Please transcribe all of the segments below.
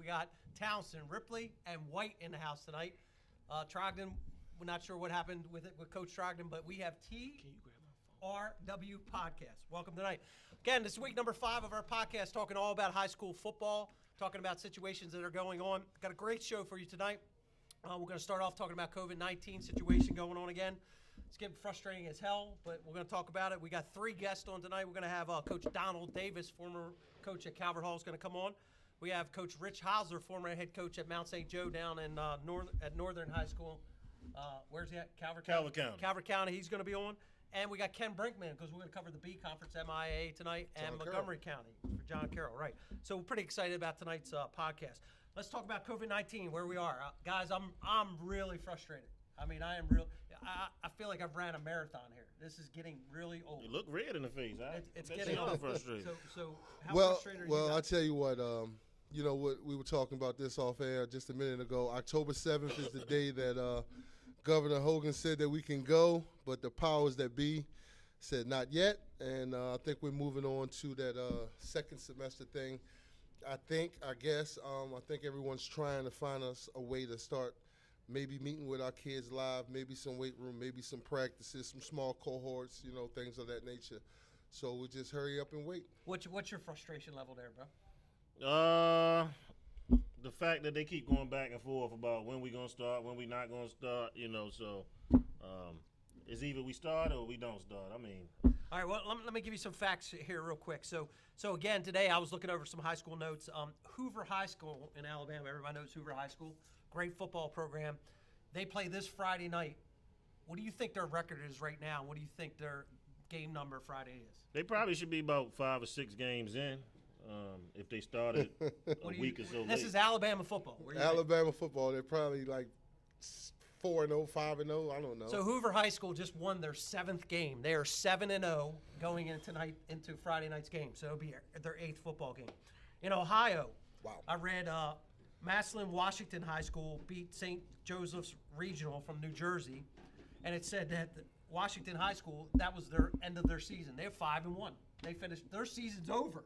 We got Townsend, Ripley, and White in the house tonight. Trogdon, we're not sure what happened with Coach Trogdon, but we have TRW Podcast. Welcome tonight. Again, this is week number 5 of our podcast, talking all about high school football, talking about situations that are going on. Got a great show for you tonight. We're going to start off talking about COVID-19 situation going on again. It's getting frustrating as hell, but we're going to talk about it. We got 3 guests on tonight. We're going to have Coach Donald Davis, former coach at Calvert Hall, is going to come on. We have Coach Rich Holzer, former head coach at Mount St. Joe down in Northern High School. Where's he at? Calvert County. Calvert County. He's going to be on. And we got Ken Brinkman, because we're going to cover the B Conference MIA tonight, and Montgomery County for John Carroll. Right. So we're pretty excited about tonight's podcast. Let's talk about COVID-19, where we are. Guys, I'm really frustrated. I mean, I am real. I feel like I've ran a marathon here. This is getting really old. You look red in the face. It's getting old. Frustrated. So how frustrated are you? Well, I tell you what. You know what, we were talking about this off air just a minute ago. October 7th is the day that Governor Hogan said that we can go, but the powers that be said not yet. And I think we're moving on to that second semester thing. I think everyone's trying to find us a way to start maybe meeting with our kids live, maybe some weight room, maybe some practices, some small cohorts, things of that nature. So we'll just hurry up and wait. What's your frustration level there, bro? The fact that they keep going back and forth about when we gonna start, when we not gonna start, so it's either we start or we don't start. I mean. All right, well, let me give you some facts here real quick. So again, today I was looking over some high school notes. Hoover High School in Alabama, everybody knows Hoover High School, great football program. They play this Friday night. What do you think their record is right now? What do you think their game number Friday is? They probably should be about 5 or 6 games in. If they started a week or so late. This is Alabama football. Alabama football, they're probably like 4-0, 5-0, I don't know. So Hoover High School just won their 7th game. They are 7-0 going into Friday night's game. So it'll be their 8th football game. In Ohio, wow. I read Massillon Washington High School beat St. Joseph's Regional from New Jersey, and it said that Washington High School, that was their end of their season. They're 5-1. They finished, their season's over.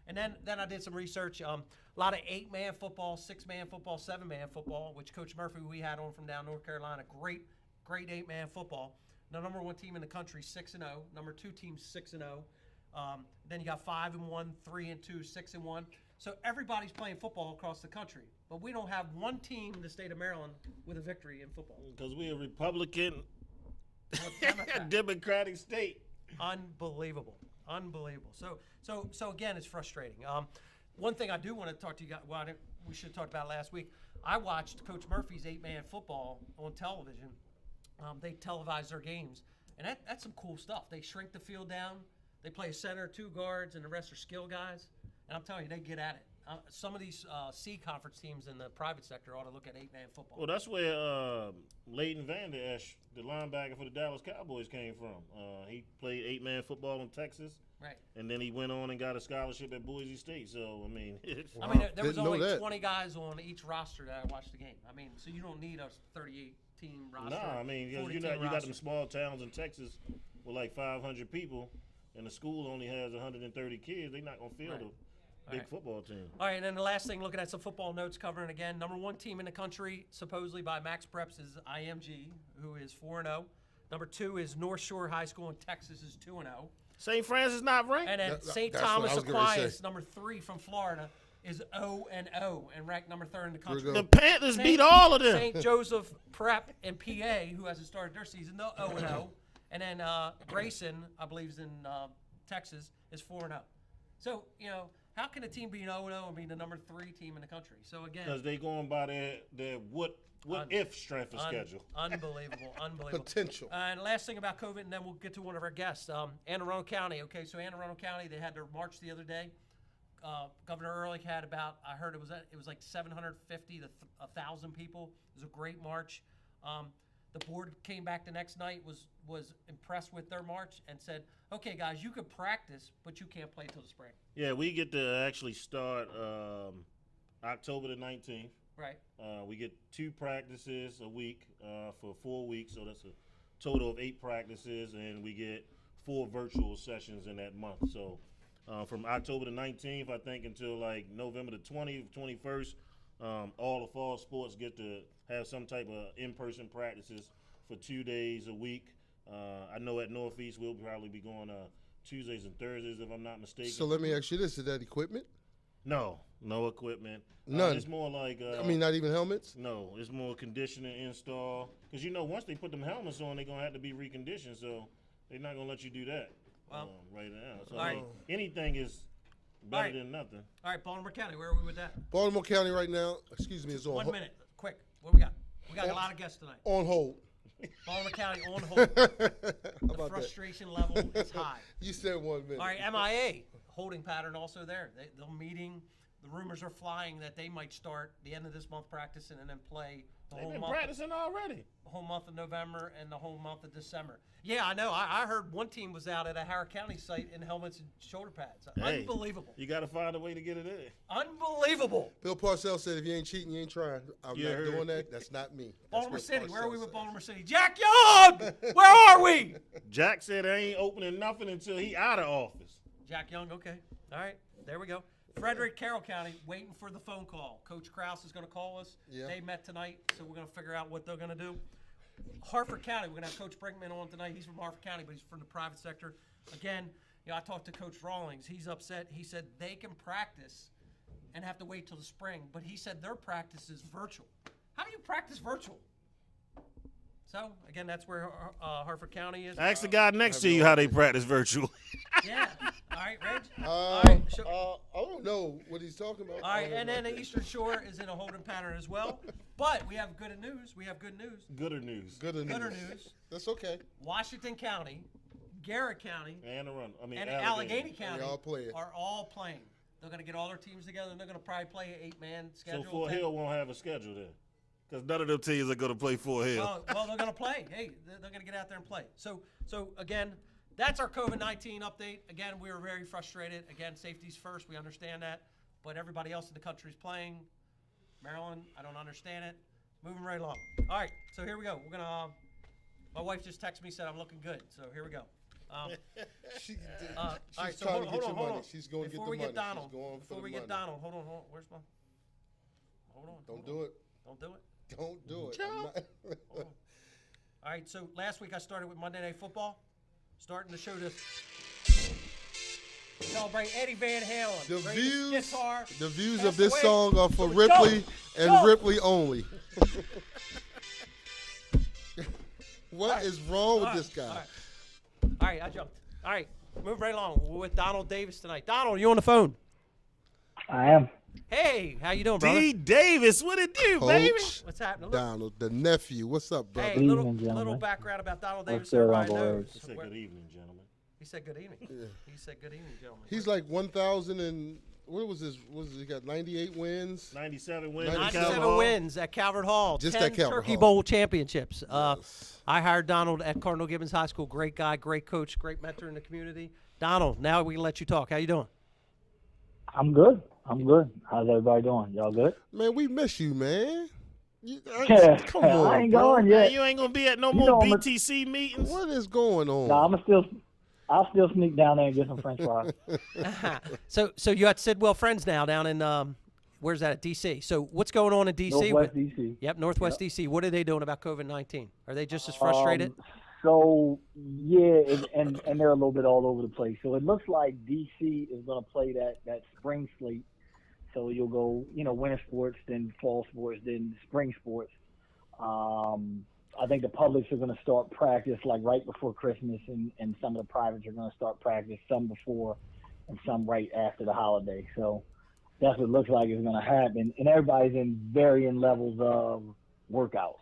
And then I did some research. A lot of 8-man football, 6-man football, 7-man football, which Coach Murphy, we had on from down North Carolina. Great 8-man football. The number 1 team in the country, 6-0. Number 2 team, 6-0. Then you got 5-1, 3-2, 6-1. So everybody's playing football across the country, but we don't have one team in the state of Maryland with a victory in football. Because we're a Republican, Democratic state. Unbelievable. So again, it's frustrating. One thing I do want to talk to you guys, we should have talked about last week. I watched Coach Murphy's 8-man football on television. They televise their games, and that's some cool stuff. They shrink the field down. They play a center, 2 guards, and the rest are skill guys. And I'm telling you, they get at it. Some of these C conference teams in the private sector ought to look at 8-man football. Well, that's where Leighton Vander Esch, the linebacker for the Dallas Cowboys, came from. He played 8-man football in Texas. Right. And then he went on and got a scholarship at Boise State. So, I mean, there was only 20 guys on each roster that I watched the game. I mean, so you don't need a 38-team roster. No, I mean, you got them small towns in Texas with like 500 people, and the school only has 130 kids. They're not going to field a big football team. All right, and then the last thing, looking at some football notes, covering again, number 1 team in the country, supposedly by Max Preps, is IMG, who is 4-0. Number 2 is North Shore High School in Texas, is 2-0. St. Francis not ranked. And then St. Thomas Aquinas, number 3 from Florida, is 0-0 and ranked number 3rd in the country. The Panthers beat all of them. St. Joseph Prep in PA, who hasn't started their season, they're 0-0. And then Grayson, I believe, is in Texas, is 4-0. So, how can a team be 0-0 and be the number 3 team in the country? So, again. Because they going by their what if strength of schedule. Unbelievable. Potential. And last thing about COVID, and then we'll get to one of our guests. Anne Arundel County. Okay, so Anne Arundel County, they had their march the other day. Governor Ehrlich had I heard it was like 750 to 1,000 people. It was a great march. The board came back the next night, was impressed with their march, and said, okay, guys, you could practice, but you can't play till the spring. Yeah, we get to actually start October the 19th. Right. We get 2 practices a week for 4 weeks, so that's a total of 8 practices, and we get 4 virtual sessions in that month. So from October the 19th, I think, until like November the 20th, 21st. All the fall sports get to have some type of in-person practices for 2 days a week. I know at Northeast we'll probably be going Tuesdays and Thursdays, if I'm not mistaken. So let me ask you this: is that equipment? No equipment. None. It's more like. Not even helmets. No, it's more conditioning install. Because once they put them helmets on, they're gonna have to be reconditioned. So they're not gonna let you do that right now. So anything is better than nothing. All right, Baltimore County, where are we with that? Baltimore County right now. Excuse me, is on 1 minute, quick. What do we got? We got a lot of guests tonight. On hold. Baltimore County on hold. The frustration level is high. You said 1 minute. All right, MIA, holding pattern also there. They're meeting. The rumors are flying that they might start the end of this month practicing and then play the They've whole been month. practicing already. The whole month of November and the whole month of December. Yeah, I know. I heard one team was out at a Howard County site in helmets and shoulder pads. Hey, unbelievable. You got to find a way to get it in. Unbelievable. Bill Parcells said, if you ain't cheating, you ain't trying. I'm not doing that. That's not me. Baltimore City. Where are we with Baltimore City? Jack Young! Where are we? Jack said they ain't opening nothing until he out of office. Jack Young, okay. All right, there we go. Frederick, Carroll County, waiting for the phone call. Coach Krause is going to call us. Yeah. They met tonight, so we're going to figure out what they're going to do. Harford County, we're going to have Coach Brinkman on tonight. He's from Harford County, but he's from the private sector. Again, I talked to Coach Rawlings. He's upset. He said they can practice and have to wait till the spring, but he said their practice is virtual. How do you practice virtual? So, again, that's where Harford County is. Ask the guy next to you how they practice virtual. Yeah. All right, Reg. All right. I don't know what he's talking about. All right, and then the Eastern Shore is in a holding pattern as well. But we have good news. Gooder news. Gooder news. That's okay. Washington County, Garrett County, and Allegheny County are all playing. They're going to get all their teams together, and they're going to probably play an 8-man schedule. So Fort Hill won't have a schedule then? Because none of them teams are going to play Fort Hill. Well, they're going to play. Hey, they're going to get out there and play. So again, that's our COVID-19 update. Again, we were very frustrated. Again, safety's first. We understand that. But everybody else in the country is playing. Maryland, I don't understand it. Moving right along. All right, so here we go. We're going to my wife just texted me, said I'm looking good. So here we go. She's all right, so trying to get your hold money. on. She's going to get the money. Before we get Donald, hold on. Where's my? Hold on. Don't do it. Don't do it. Don't do it. All right, so last week I started with Monday Night Football, starting the show to celebrate Eddie Van Halen. The views of this song are for Ripley and Ripley only. What is wrong with this guy? All right, I jumped. All right, move right along. We're with Donald Davis tonight. Donald, you on the phone? I am. Hey, how you doing, brother? D. Davis, what it do, Coach baby? What's happening? Donald, the nephew. What's up, brother? Hey, little background about Donald Davis. Everybody knows. He said good evening, gentlemen. He said good evening. Yeah. He said good evening, gentlemen. He's like 1,000 and what was his? He got 98 wins? 97 wins. 97 wins at Calvert Hall. Just 10 at Calvert Turkey Hall. Bowl championships. Yes. I hired Donald at Cardinal Gibbons High School. Great guy, great coach, great mentor in the community. Donald, now we can let you talk. How you doing? I'm good. How's everybody doing? Y'all good? Man, we miss you, man. Come on, I ain't going yet. You ain't gonna be at no more BTC meetings. What is going on? No, I'll still sneak down there and get some French fries. So you got Sidwell friends now down in where's that at DC? So what's going on in DC? Northwest DC. Yep, Northwest DC. What are they doing about COVID-19? Are they just as frustrated? So yeah, and they're a little bit all over the place. So it looks like DC is going to play that spring slate. So you'll go, winter sports, then fall sports, then spring sports. I think the publics are going to start practice like right before Christmas, and some of the privates are going to start practice some before and some right after the holiday. So that's what it looks like is going to happen. And everybody's in varying levels of workouts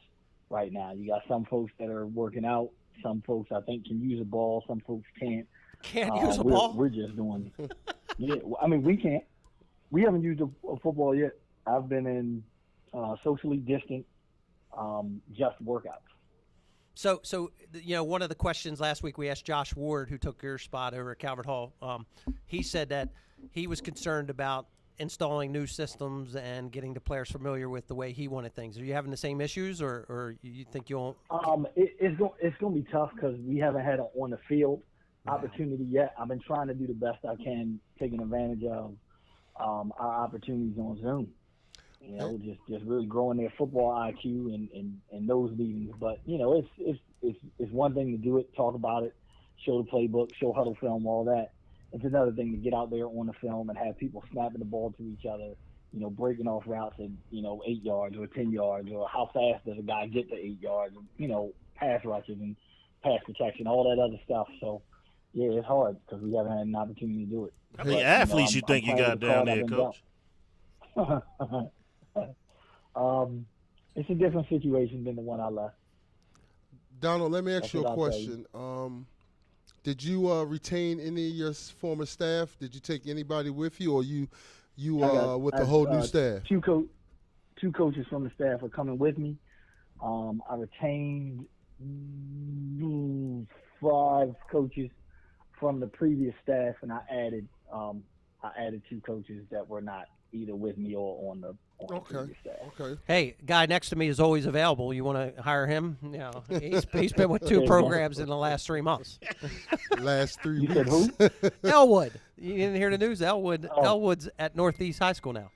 right now. You got some folks that are working out. Some folks, I think, can use a ball. Some folks can't. Can't use a ball? We're just doing yeah, I mean, we can't. We haven't used a football yet. I've been in socially distant, just workouts. So one of the questions last week we asked Josh Ward, who took your spot over at Calvert Hall. He said that he was concerned about installing new systems and getting the players familiar with the way he wanted things. Are you having the same issues, or you think you won't? It's going to be tough because we haven't had it on the field. opportunity yet. I've been trying to do the best I can, taking advantage of our opportunities on Zoom. You know, just really growing their football IQ in those meetings. But you know, it's one thing to do it, talk about it, show the playbook, show huddle film, all that. It's another thing to get out there on the film and have people snapping the ball to each other, you know, breaking off routes at, you know, 8 yards or 10 yards, or how fast does a guy get to 8 yards, you know, pass rushes and pass protection, all that other stuff. So, yeah, it's hard because we haven't had an opportunity to do it. How many athletes you think you got down there, Coach? It's a different situation than the one I left. Donald, let me ask you a question. Did you retain any of your former staff? Did you take anybody with you, or you with the whole new staff? Two coaches from the staff are coming with me. I retained 5 coaches from the previous staff, and I added 2 coaches that were not either with me or on the previous staff. Okay. Hey, guy next to me is always available. You want to hire him? You know, he's been with 2 programs in the last 3 months. Last 3 weeks. You said who? Elwood. You didn't hear the news? Elwood's at Northeast High School now.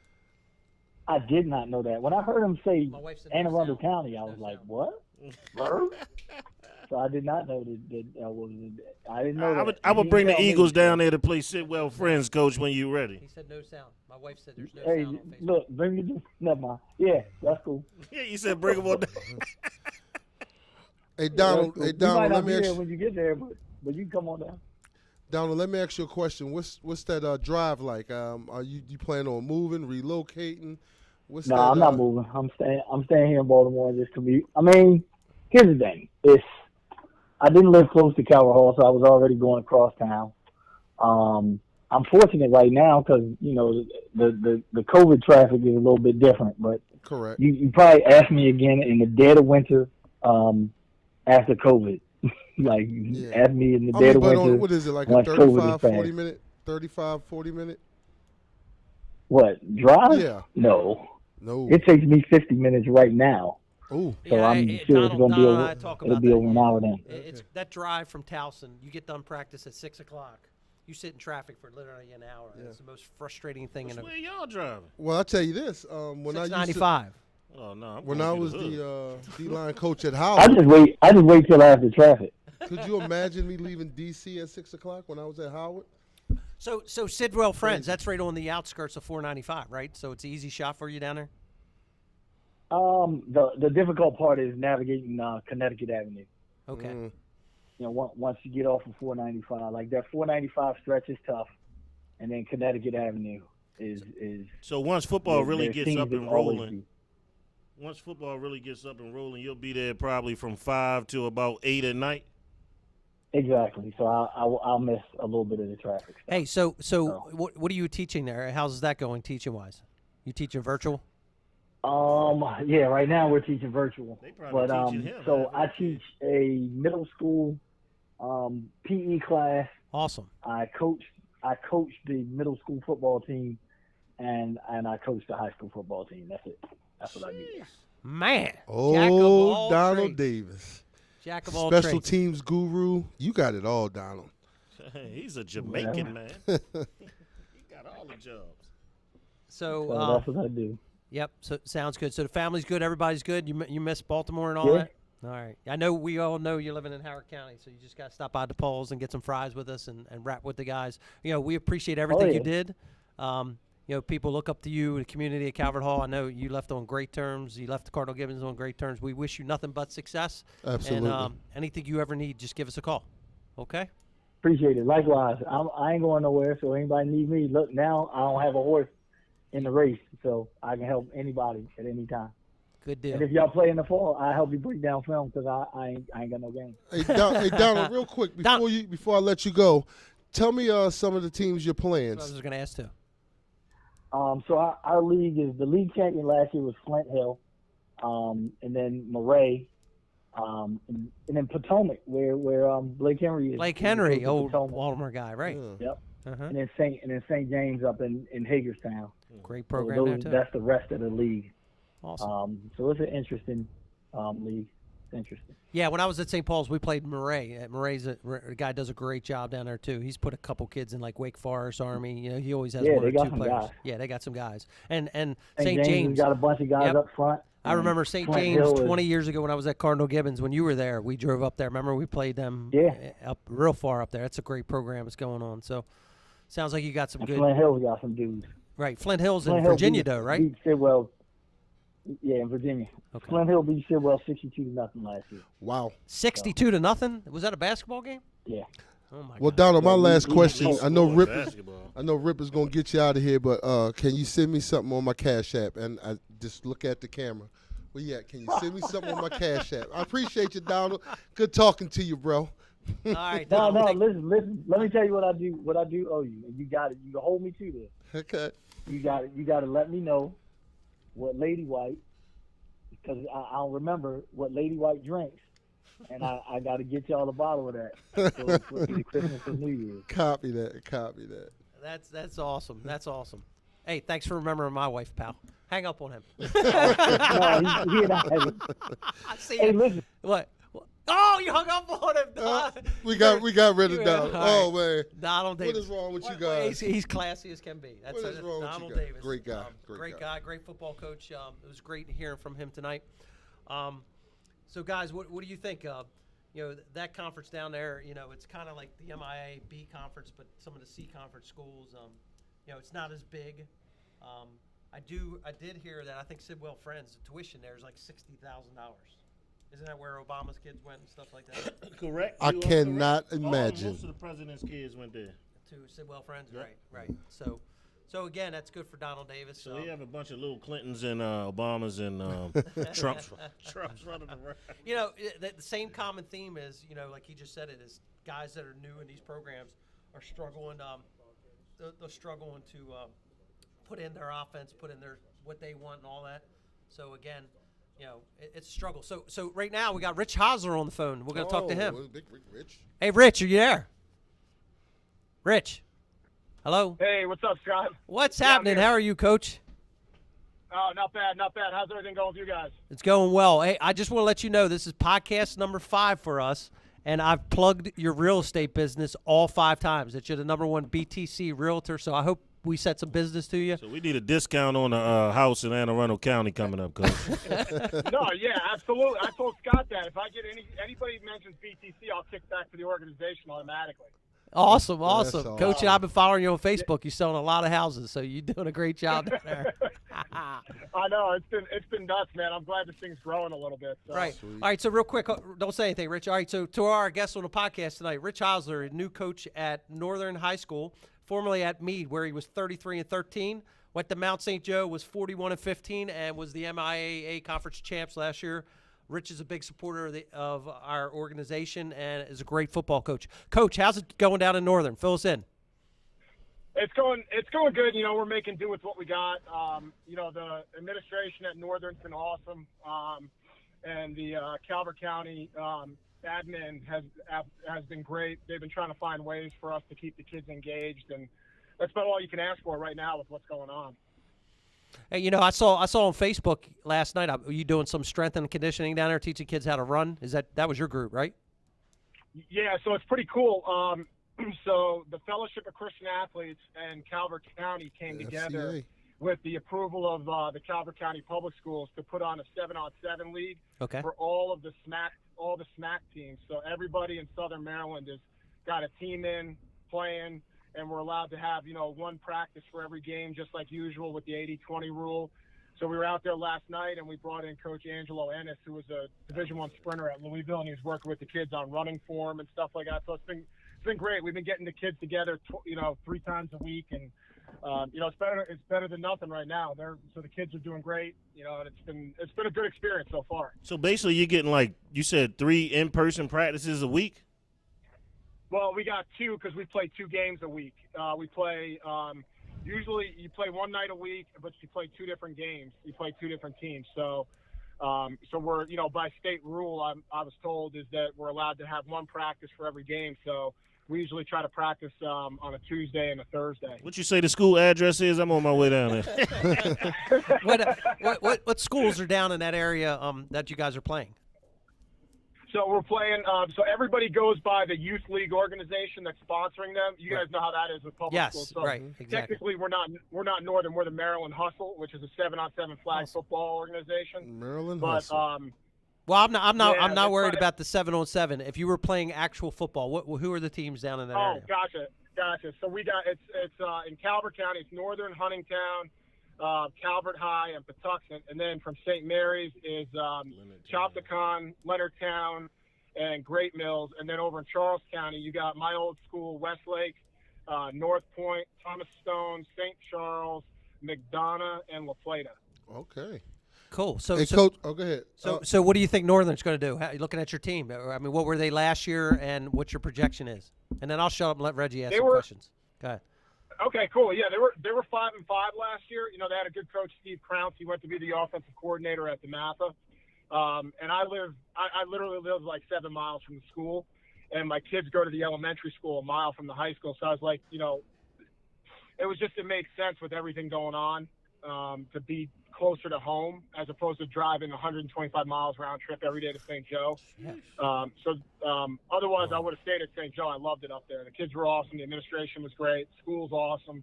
I did not know that. When I heard him say My wife said Anne no Arundel sound. County, I was No like, sound. what? Bird? So I did not know that I didn't know that. I would He bring the tell me. Eagles down there to play Sidwell Friends, Coach, when you're ready. He said no sound. My wife said there's no Hey, sound on Facebook. look, bring me never mind. Yeah, that's cool. Yeah, you said bring them on down. Hey, Donald. That's cool. Hey, You might Donald. not Let me be ask there you. when you get there, but you can come on down. Donald, let me ask you a question. What's that drive like? Are you plan on moving, relocating? What's No, that? I'm not moving. I'm staying here in Baltimore and just commute. I mean, here's the thing. I didn't live close to Calvert, so I was already going across town. I'm fortunate right now because, you know, the COVID traffic is a little bit different. But Correct. you probably ask me again in the dead of winter after COVID. Like, ask me in the dead of winter. What is it, like a once COVID is 35, 40 minute? What, drive? Yeah. No. No. It takes me 50 minutes right now. Oh. So Yeah, I'm sure it's going to be over an hour then. It's that drive from Towson. You get done practice at 6 o'clock. You sit in traffic for literally an hour. Yeah. It's the most frustrating thing in Where y'all driving? Well, I'll tell you this. When I used to, 695. Oh, no. I'm when going I through was the hood. the D-line coach at I Howard, just wait till after traffic. could you imagine me leaving D.C. at 6 o'clock when I was at Howard? So Sidwell Friends, that's right on the outskirts of 495, right? So it's an easy shot for you down there? The difficult part is navigating Connecticut Avenue. Okay. Mm. You know, once you get off of 495, like that 495 stretch is tough, and then Connecticut Avenue is. So once football really there gets seems up to and always rolling, be. you'll be there probably from 5 to about 8 at night. Exactly. So I'll miss a little bit of the traffic stuff. Hey, so what are you teaching there? How's that going teaching-wise? You teaching virtual? Yeah, right now we're teaching virtual. They probably But teaching him, so man. I teach a middle school PE class. Awesome. I coach the middle school football team, and I coach the high school football team. That's it. That's what I do. Man. Jack of Oh, all Donald trades. Davis. Jack of all Special trades. teams guru. You got it all, Donald. He's a Jamaican, man. He got all the jobs. So, So that's what I do. yep. So sounds good. So the family's good. Everybody's good. You miss Baltimore and all Yeah. that. All right. I know we all know you're living in Howard County, so you just got to stop by the polls and get some fries with us and rap with the guys. You know, we appreciate everything you yeah. did. You know, people look up to you, the community at Calvert Hall. I know you left on great terms. You left the Cardinal Gibbons on great terms. We wish you nothing but success. Absolutely. And anything you ever need, just give us a call. Okay? Appreciate it. Likewise, I ain't going nowhere. So anybody need me, look, now I don't have a horse in the race, so I can help anybody at any time. Good deal. And if y'all play in the fall, I help you break down film because I ain't got no game. Hey, Donald, real quick before I let you go, tell me some of the teams you're playing. That's what I was going to ask too. So our league is the league champion last year was Flint Hill, and then Murray, and then Potomac, where Blake Henry is. Blake is Henry, the coach of old Potomac. Baltimore guy, right? Yeah. Yep. Uh-huh. And then St. James up in Hagerstown. Great So program there too. that's the rest of the league. Awesome. So it's an interesting league. interesting. Yeah, when I was at St. Paul's, we played Murray. Murray's a guy does a great job down there too. He's put a couple kids in like Wake Forest, Army. You know, he always has one they or got two some players. guys. Yeah, they got some guys. And St. James got a bunch of guys Yep. up front. I remember St. Flint James Hill 20 years ago when I was at Cardinal Gibbons. When you were there, we drove up there. Remember we played them up real far up there. That's a great program that's going on. So sounds like you got some good. Flint Hill's got some dudes. Right, Flint Hill's in Flint Hill Virginia, beat, though, right? Beat Sidwell. Yeah, in Virginia. Okay. Flint Hill beat Sidwell 62-0 last year. Wow. 62-0. Was that a basketball game? Yeah. Oh my Well, God. Donald, my last question. I know Rip. Basketball. I know Rip is gonna get you out of here, but can you send me something on my Cash App? And I just look at the camera. Well, yeah. Can you send me something on my Cash App? I appreciate you, Donald. Good talking to you, bro. All right, No, Donald, listen. Let me tell you what I do. What I do owe you, and you got it. You can hold me to this. Okay. You got it. You got to let me know what Lady White, because I don't remember what Lady White drinks, and I got to get y'all a bottle of that for either Christmas or New Year's. Copy that. Copy that. That's awesome. That's awesome. Hey, thanks for remembering my wife, pal. Hang up on him. No, he and I. I see Hey, him. listen. What? Oh, you hung up on him. We got rid of Donald. All Oh man. Donald Davis. What is wrong with you guys? He's classy as can be. That's What is wrong with Donald you guys? Davis. Great guy. Great guy. Great football coach. It was great hearing from him tonight. So guys, what do you think? You know, that conference down there, you know, it's kind of like the MIA B conference, but some of the C conference schools, you know, it's not as big. I did hear that I think Sidwell Friends, the tuition there is like $60,000. Isn't that where Obama's kids went and stuff like that? Correct. I You are cannot correct. imagine. Most of the president's kids went there. To Sidwell Friends, Yep. right. So again, that's good for Donald Davis. So they have a bunch of little Clintons and Obamas and Trumps running around. You know, the same common theme is, you know, like he just said it, is guys that are new in these programs are struggling. They're struggling to put in their offense, put in their what they want and all that. So again, you know, it's a struggle. So right now we got Rich Holzer on the phone. We're going to talk to him. Big Rich. Hey, Rich, are you there? Rich, hello. Hey, what's up, Scott? What's Yeah, I'm happening? here. How are you, Coach? Oh, not bad. How's everything going with you guys? It's going well. Hey, I just want to let you know this is podcast number 5 for us, and I've plugged your real estate business all 5 times. That you're the #1 BTC realtor, so I hope we set some business to you. So we need a discount on the house in Anne Arundel County coming up, Coach. No, yeah, absolutely. I told Scott that if I get anybody who mentions BTC, I'll kick back to the organization automatically. Awesome. That's Coach, awesome. I've been following you on Facebook. You're selling a lot of houses, so you're doing a great job down there. I know it's been nuts, man. I'm glad this thing's growing a little bit. So. Right. All right, so real quick, don't say anything, Rich. All right, so to our guest on the podcast tonight, Rich Holzer, a new coach at Northern High School, formerly at Meade, where he was 33-13. Went to Mount St. Joe, was 41-15, and was the MIAA conference champs last year. Rich is a big supporter of our organization and is a great football coach. Coach, how's it going down in Northern? Fill us in. It's going good. You know, we're making do with what we got. You know, the administration at Northern's been awesome, and the Calvert County admin has been great. They've been trying to find ways for us to keep the kids engaged, and that's about all you can ask for right now with what's going on. Hey, you know, I saw on Facebook last night. Are you doing some strength and conditioning down there, teaching kids how to run? That was your group, right? Yeah, so it's pretty cool. So the Fellowship of Christian Athletes and Calvert County came together FCA. with the approval of the Calvert County Public Schools to put on a 7-on-7 league Okay. for all the SMAC teams. So everybody in Southern Maryland has got a team in playing, and we're allowed to have, you know, 1 practice for every game, just like usual with the 80-20 rule. So we were out there last night, and we brought in Coach Angelo Ennis, who was a Division I sprinter at Louisville, and he was working with the kids on running form and stuff like that. So it's been great. We've been getting the kids together, 3 times a week, and you know, it's better than nothing right now. So the kids are doing great, you know, and it's been a good experience so far. So basically, you're getting, like you said, 3 in-person practices a week. Well, we got 2 because we play 2 games a week. We play usually you play 1 night a week, but you play 2 different games. You play 2 different teams. So we're, you know, by state rule, I was told is that we're allowed to have 1 practice for every game. So we usually try to practice on a Tuesday and a Thursday. What you say the school address is? I'm on my way down there. What schools are down in that area that you guys are playing? So we're playing. So everybody goes by the youth league organization that's sponsoring them. You guys know how that is with public schools. So right, exactly. Technically, we're not Northern. We're the Maryland Hustle, which is a 7-on-7 flag football organization. Maryland But Hustle. Well, I'm Yeah, not worried right. about the 7-on-7. If you were playing actual football, who are the teams down in that area? Gotcha. So we got it's in Calvert County. It's Northern, Huntingtown, Calvert High, and Patuxent, and then from St. Mary's is Chopticon, Leonardtown, and Great Mills, and then over in Charles County you got my old school, Westlake, North Point, Thomas Stone, St. Charles, McDonough, and La Plata. Okay. Cool. So, Hey, Coach. Oh, go ahead. so what do you think Northern's going to do? Looking at your team, I mean, what were they last year, and what your projection is? And then I'll shut up and let Reggie ask some questions. Go ahead. Okay, cool. Yeah, they were 5-5 last year. You know, they had a good coach, Steve Crounce. He went to be the offensive coordinator at the Matha. And I literally live like 7 miles from the school, and my kids go to the elementary school a mile from the high school. So I was like, you know, it made sense with everything going on, to be closer to home as opposed to driving 125 miles round trip every day to St. Joe. Otherwise I would have stayed at St. Joe. I loved it up there. The kids were awesome. The administration was great. School's awesome.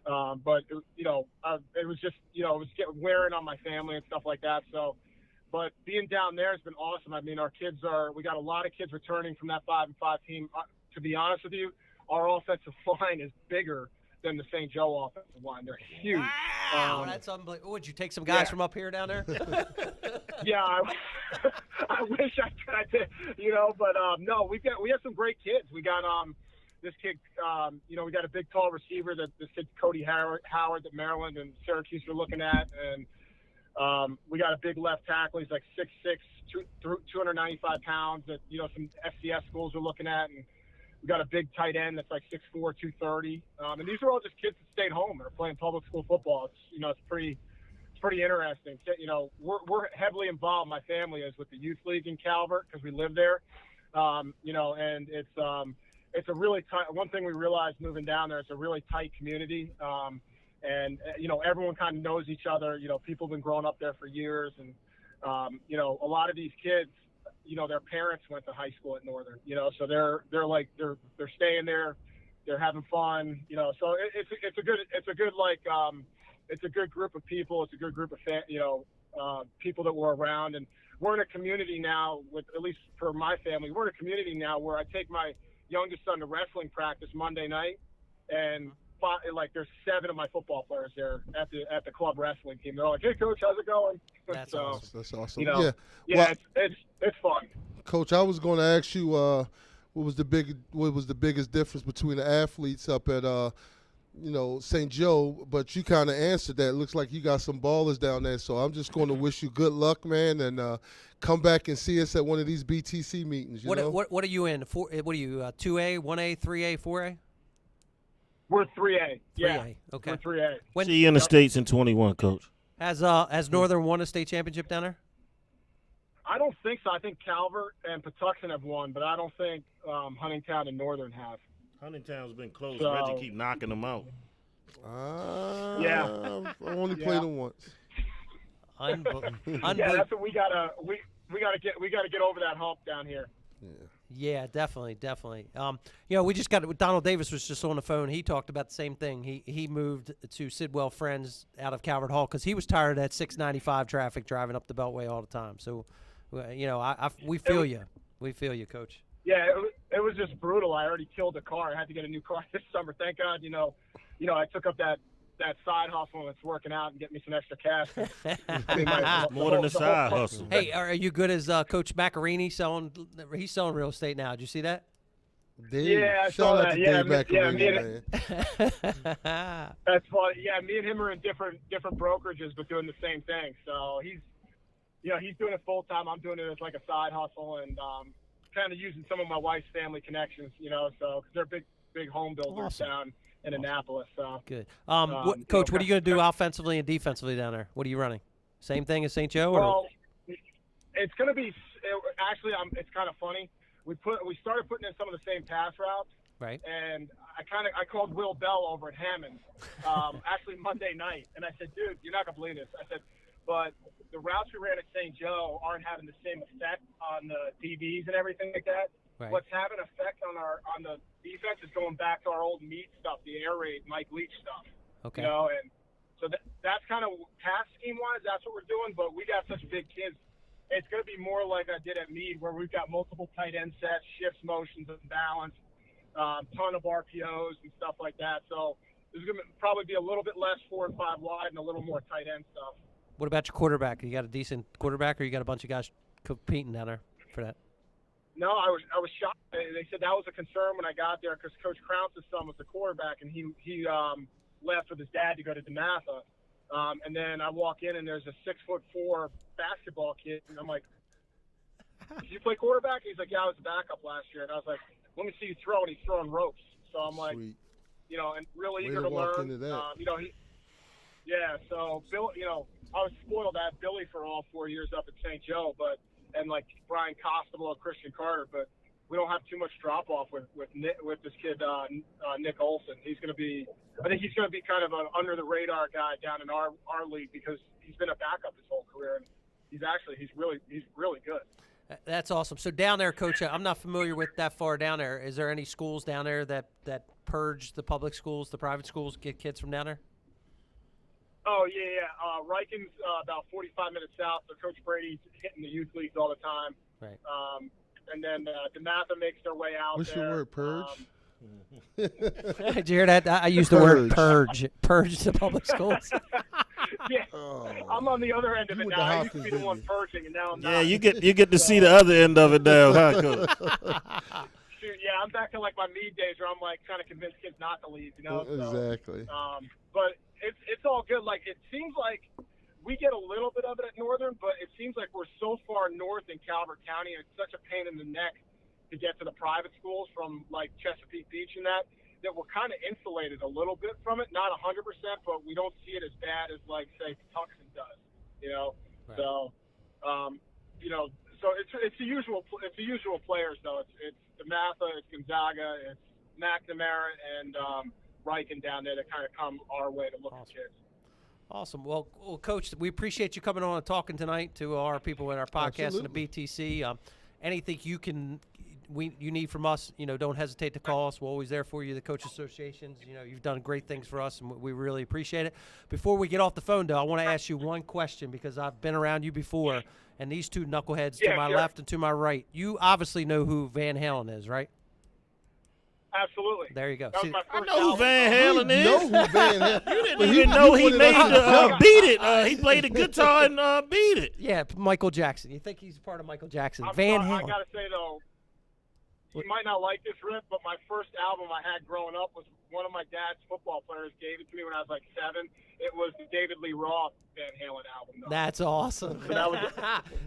But it was just, it was wearing on my family and stuff like that. So, but being down there has been awesome. I mean, we got a lot of kids returning from that 5-5 team. To be honest with you, our offensive line is bigger than the St. Joe offensive line. They're huge. Wow, that's unbelievable. Would you take some guys from up here down there? Yeah, I wish I did, but no, we have some great kids. We got this kid, we got a big tall receiver this kid Cody Howard that Maryland and Syracuse are looking at, and we got a big left tackle. He's like 6'6", 295 pounds that some FCS schools are looking at, and we got a big tight end that's like 6'4", 230. And these are all just kids that stayed home and are playing public school football. It's pretty interesting. We're heavily involved. My family is with the youth league in Calvert because we live there. And it's a really tight. One thing we realized moving down there, it's a really tight community. And everyone kind of knows each other. People have been growing up there for years, and a lot of these kids, their parents went to high school at Northern, so they're staying there, they're having fun, so it's a good group of people. It's a good group of people that we're around, and we're in a community now at least for my family, we're in a community now where I take my youngest son to wrestling practice Monday night, and there's 7 of my football players there at the club wrestling team. They're like, "Hey, coach, how's it going?" That's awesome. That's awesome. Well, it's fun. Coach, I was going to ask you what was the biggest difference between the athletes up at St. Joe, but you kind of answered that. It looks like you got some ballers down there, so I'm just going to wish you good luck, man, and come back and see us at one of these BTC meetings. What are you in? What are you? 2A, 1A, 3A, 4A? We're 3A. 3A. Yeah. Okay. We're 3A. See you in the States in 21, Coach. Has Northern won a state championship down there? I don't think so. I think Calvert and Patuxent have won, but I don't think Huntingtown and Northern have. Huntingtown's been close. So, Reggie keep knocking them out. Yeah. I only played them once. Yeah, that's what we gotta get over that hump down here. Yeah, definitely. We just got Donald Davis was just on the phone. He talked about the same thing. He moved to Sidwell Friends out of Calvert Hall because he was tired of that 695 traffic driving up the Beltway all the time. So, we feel you. We feel you, Coach. Yeah, it was just brutal. I already killed a car. I had to get a new car this summer. Thank God, I took up that side hustle and it's working out and get me some extra cash. More than a side hustle. Hey, are you good as Coach Macarini selling? He's selling real estate now. Did you see that? Dave, yeah, I shout saw out that. to Yeah, Dave Macarini, man. That's funny. Yeah, me and him are in different brokerages, but doing the same thing. So he's doing it full time. I'm doing it as like a side hustle, and kind of using some of my wife's family connections. So because they're big home builders down in Annapolis. So good. Coach, what are you going to do offensively and defensively down there? What are you running? Same thing as St. Joe? Well, it's going to be actually. It's kind of funny. We started putting in some of the same pass routes. Right. And I called Will Bell over at Hammond, actually Monday night, and I said, "Dude, you're not gonna believe this." I said, but the routes we ran at St. Joe aren't having the same effect on the DBs and everything like that. Right. What's having an effect on the defense is going back to our old meat stuff, the air raid, Mike Leach stuff. Okay. You know, and so that's kind of pass scheme wise, that's what we're doing. But we got such big kids. It's going to be more like I did at Meade, where we've got multiple tight end sets, shifts, motions, and balance, ton of RPOs and stuff like that. So there's going to probably be a little bit less 4 and 5 wide and a little more tight end stuff. What about your quarterback? You got a decent quarterback, or you got a bunch of guys competing down there for that? No, I was shocked. They said that was a concern when I got there because Coach Crounce's son was the quarterback, and he left with his dad to go to DeMatha. And then I walk in, and there's a 6'4" basketball kid, and I'm like, "Did you play quarterback?" He's like, "Yeah, I was a backup last year." And I was like, "Let me see you throw," and he's throwing ropes. So I'm like, Sweet. you know, and really Way eager to to walk learn. into that. You know, so Bill, you know, I was spoiled at Billy for all 4 years up at St. Joe, and like Brian Costable and Christian Carter, but we don't have too much drop off with this kid Nick Olson. I think he's going to be kind of an under the radar guy down in our league because he's been a backup his whole career, and he's really good. That's awesome. So down there, Coach, I'm not familiar with that far down there. Is there any schools down there that purge the public schools, the private schools, get kids from down there? Oh, yeah. Riken's about 45 minutes south, so Coach Brady's hitting the youth leagues all the time. Right. And then DeMatha makes their way out What's there. your word, purge? Did you hear that? I used the word purge. Purge the public schools. Yeah. Oh. I'm on the other end of You it went now. to I used to be the Hopkins, one didn't purging, and now I'm not. Yeah, you get to see the other end of it now, huh, Coach? Shoot, yeah, I'm back to like my Meade days where I'm like trying to convince kids not to leave, you know? Exactly. But it's all good. Like, it seems like we get a little bit of it at Northern, but it seems like we're so far north in Calvert County, and it's such a pain in the neck to get to the private schools from like Chesapeake Beach and that we're kind of insulated a little bit from it. Not 100%, but we don't see it as bad as like say Tucson does, you know? Right. So, you know, so it's the usual players though. It's DeMatha, it's Gonzaga, it's McNamara, and Riken down there that kind of come our way to look at kids. Awesome. Well, Coach, we appreciate you coming on and talking tonight to our people at our podcast Absolutely. and the BTC. Anything you need from us, you know, don't hesitate to call us. We're always there for you, the Coach Associations. You know, you've done great things for us, and we really appreciate it. Before we get off the phone, though, I want to ask you one question because I've been around you before, and these two knuckleheads to my left and to my right, you obviously know who Van Halen is, right? Absolutely. There you go. That was my I first know who album. Van Halen is. know who Van Halen. You didn't even know he made the Beat It. He played the guitar and Beat It. Yeah, Michael Jackson. You think he's part of Michael Jackson? I'm Van sorry, Halen. I gotta say though, you might not like this, Rip, but my first album I had growing up was one of my dad's football players gave it to me when I was like 7. It was the David Lee Roth Van Halen album. Though. That's awesome. So that was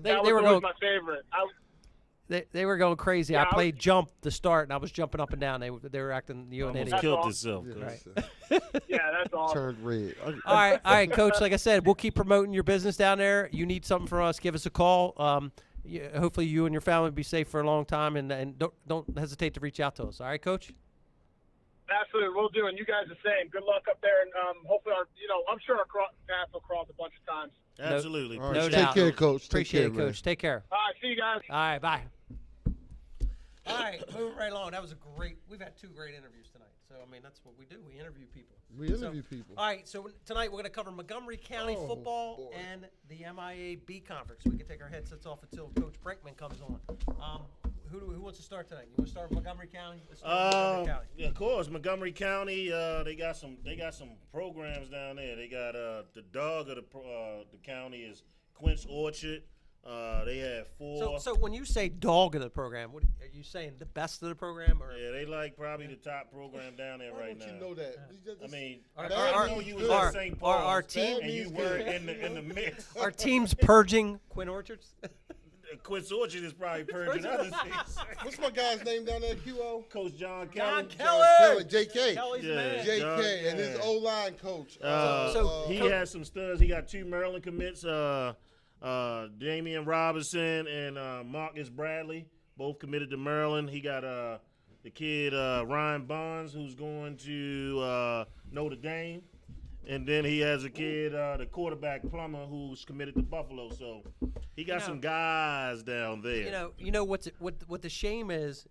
they that were was going. my favorite. They were going crazy. Yeah, I played jump to start, and I was jumping up and down. They were acting you and Almost Eddie. killed awesome. himself. Yes. Yeah, that's awesome. Turned red. All right, Coach. Like I said, we'll keep promoting your business down there. You need something from us, give us a call. Hopefully, you and your family be safe for a long time, and don't hesitate to reach out to us. All right, Coach. Absolutely, we'll do, and you guys the same. Good luck up there, and hopefully, I'm sure our paths will cross a bunch of times. Absolutely. All right, No take doubt. care, Coach. Appreciate Take care, it, Coach. Take care. All right, see you guys. All right, bye. All right, moving right along. That was we've had 2 great interviews tonight. So, I mean, that's what we do. We interview people. We interview people. All right, so tonight we're going to cover Montgomery County football boy. and the MIA B conference. We can take our headsets off until Coach Brinkman comes on. Who wants to start tonight? You want to start with Montgomery County? Let's start with Montgomery County. Yeah, of course, Montgomery County. They got some programs down there. They got the dog of the county is Quince Orchard. They have 4. So when you say dog of the program, what are you saying? The best of the program, or Yeah, they like probably the top program down there Why right don't now. you know that? I mean, Our- I know you was at St. Paul's our team and you were in the mix. our team's purging Quinn Orchards? Quince Orchard is probably purging other things. What's my guy's name down there, QO? Coach John Kelly. Kelly! JK. Kelly's Yeah. man. JK John, and his yeah. O-line coach. He has some studs. He got 2 Maryland commits, Damian Robinson and Marcus Bradley, both committed to Maryland. He got the kid Ryan Bonds, who's going to Notre Dame. And then he has a kid, the quarterback Plummer, who's committed to Buffalo. So he got some guys down there. You know what the shame is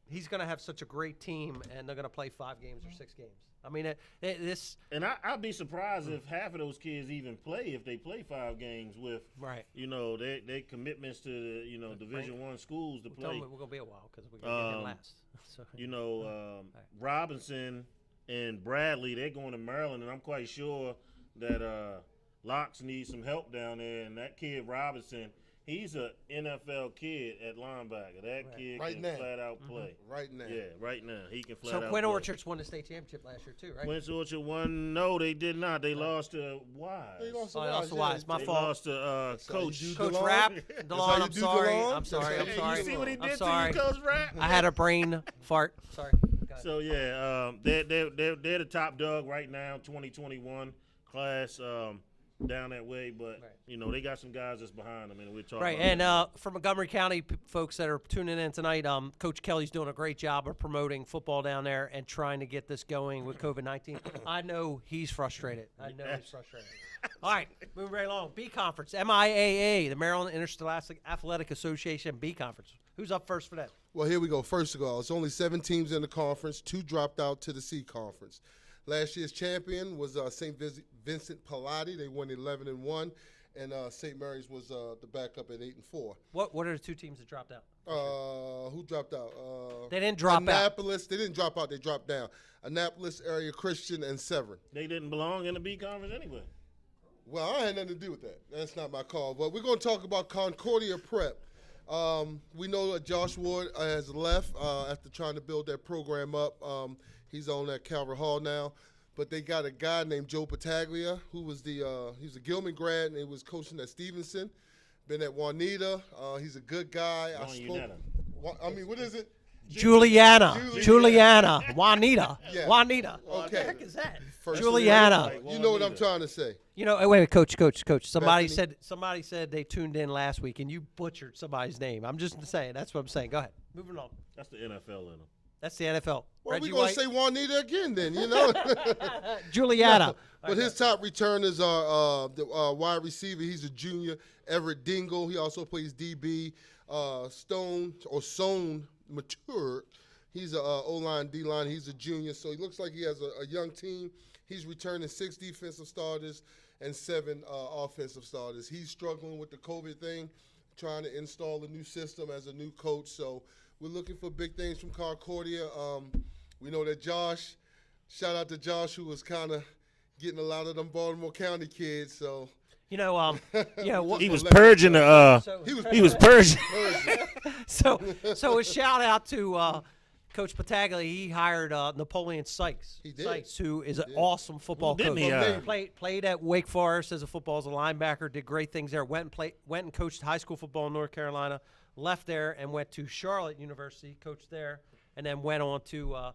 he's going to have such a great team, and they're going to play 5 games or 6 games. I mean, this. And I'd be surprised if half of those kids even play if they play 5 games with, their commitments to the, Division I schools to play. We're going to be a while because we're going to get last. So. Robinson and Bradley, they're going to Maryland, and I'm quite sure that Locks needs some help down there. And that kid Robinson, he's an NFL kid at linebacker. That kid can flat out play. Right now. Yeah, right now. He can flat out play. So Quinn Orchards won the state championship last year too, right? Quinn Orchard won. No, they did not. They lost to Wise. They lost to Wise. My they fault. Lost to Coach Rapp. DeLon, I'm sorry. DeLon? I'm sorry. I'm Hey, sorry. you see what he did I'm sorry. to you, Coach Rapp? I had a brain fart. Sorry. So they're the top dog right now, 2021 class down that way. But they got some guys that's behind them, and we're talking. Right, and for Montgomery County folks that are tuning in tonight, Coach Kelly's doing a great job of promoting football down there and trying to get this going with COVID-19. I know he's frustrated. All right, moving right along. B Conference, MIAA, the Maryland Interscholastic Athletic Association B Conference. Who's up first for that? Well, here we go. First of all, it's only 7 teams in the conference. 2 dropped out to the C Conference. Last year's champion was St. Vincent Pallotti. They won 11-1, and St. Mary's was the backup at 8-4. What are the 2 teams that dropped out? Who dropped out? They didn't drop Annapolis. Out. They didn't drop out. They dropped down. Annapolis Area Christian and Severn. They didn't belong in the B Conference anyway. Well, I had nothing to do with that. That's not my call. But we're going to talk about Concordia Prep. We know that Josh Ward has left after trying to build that program up. He's on at Calvert Hall now. But they got a guy named Joe Pataglia, who was he's a Gilman grad, and he was coaching at Stevenson. Been at Juanita. He's a good guy. What is it? Juliana. Juanita. Yeah. Juanita. Okay. What the heck is that? First Juliana. You know what I'm trying to say. Wait, Coach. Somebody Bethany. said they tuned in last week, and you butchered somebody's name. I'm just saying. That's what I'm saying. Go ahead. Moving on. That's the NFL in them. That's the NFL. Well, we're going to say Juanita again then, Juliana. But his top returners are the wide receiver. He's a junior, Everett Dingle. He also plays DB. Sown Mature. He's a O-line, D-line. He's a junior, so he looks like he has a young team. He's returning 6 defensive starters and 7 offensive starters. He's struggling with the COVID thing, trying to install a new system as a new coach. So we're looking for big things from Concordia. We know that Josh, shout out to Josh, who was kind of getting a lot of them Baltimore County kids. So he was purging he was purging. So a shout out to Coach Pataglia. He hired Napoleon Sykes. He did. Sykes, who is an awesome football coach. Played at Wake Forest as a linebacker. Did great things there. Went and coached high school football in North Carolina. Left there and went to Charlotte University. Coached there, and then went on to.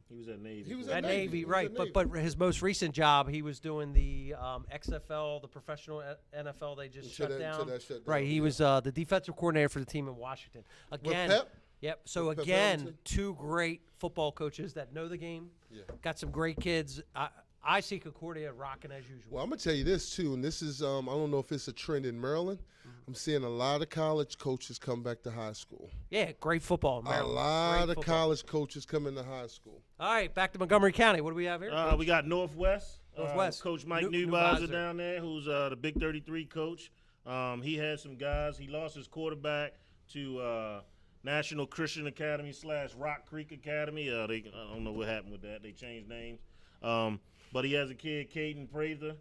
He was at Navy. He was at Navy, right? But his most recent job, he was doing the XFL, the professional NFL. They just shut down. Right. He was the defensive coordinator for the team in Washington. Again. With Pep? Yep. So With Pep again, Hamilton? 2 great football coaches that know the game. Yeah. Got some great kids. I see Concordia rocking as usual. Well, I'm going to tell you this, too, and this is, I don't know if it's a trend in Maryland. I'm seeing a lot of college coaches come back to high school. Yeah, great football in Maryland. A lot of college coaches come into high school. All right, back to Montgomery County. What do we have here? We got Northwest. Coach Mike Newbiser Newbiser down there, who's the Big 33 coach. He had some guys. He lost his quarterback to National Christian Academy / Rock Creek Academy. I don't know what happened with that. They changed names. But he has a kid, Caden Prather.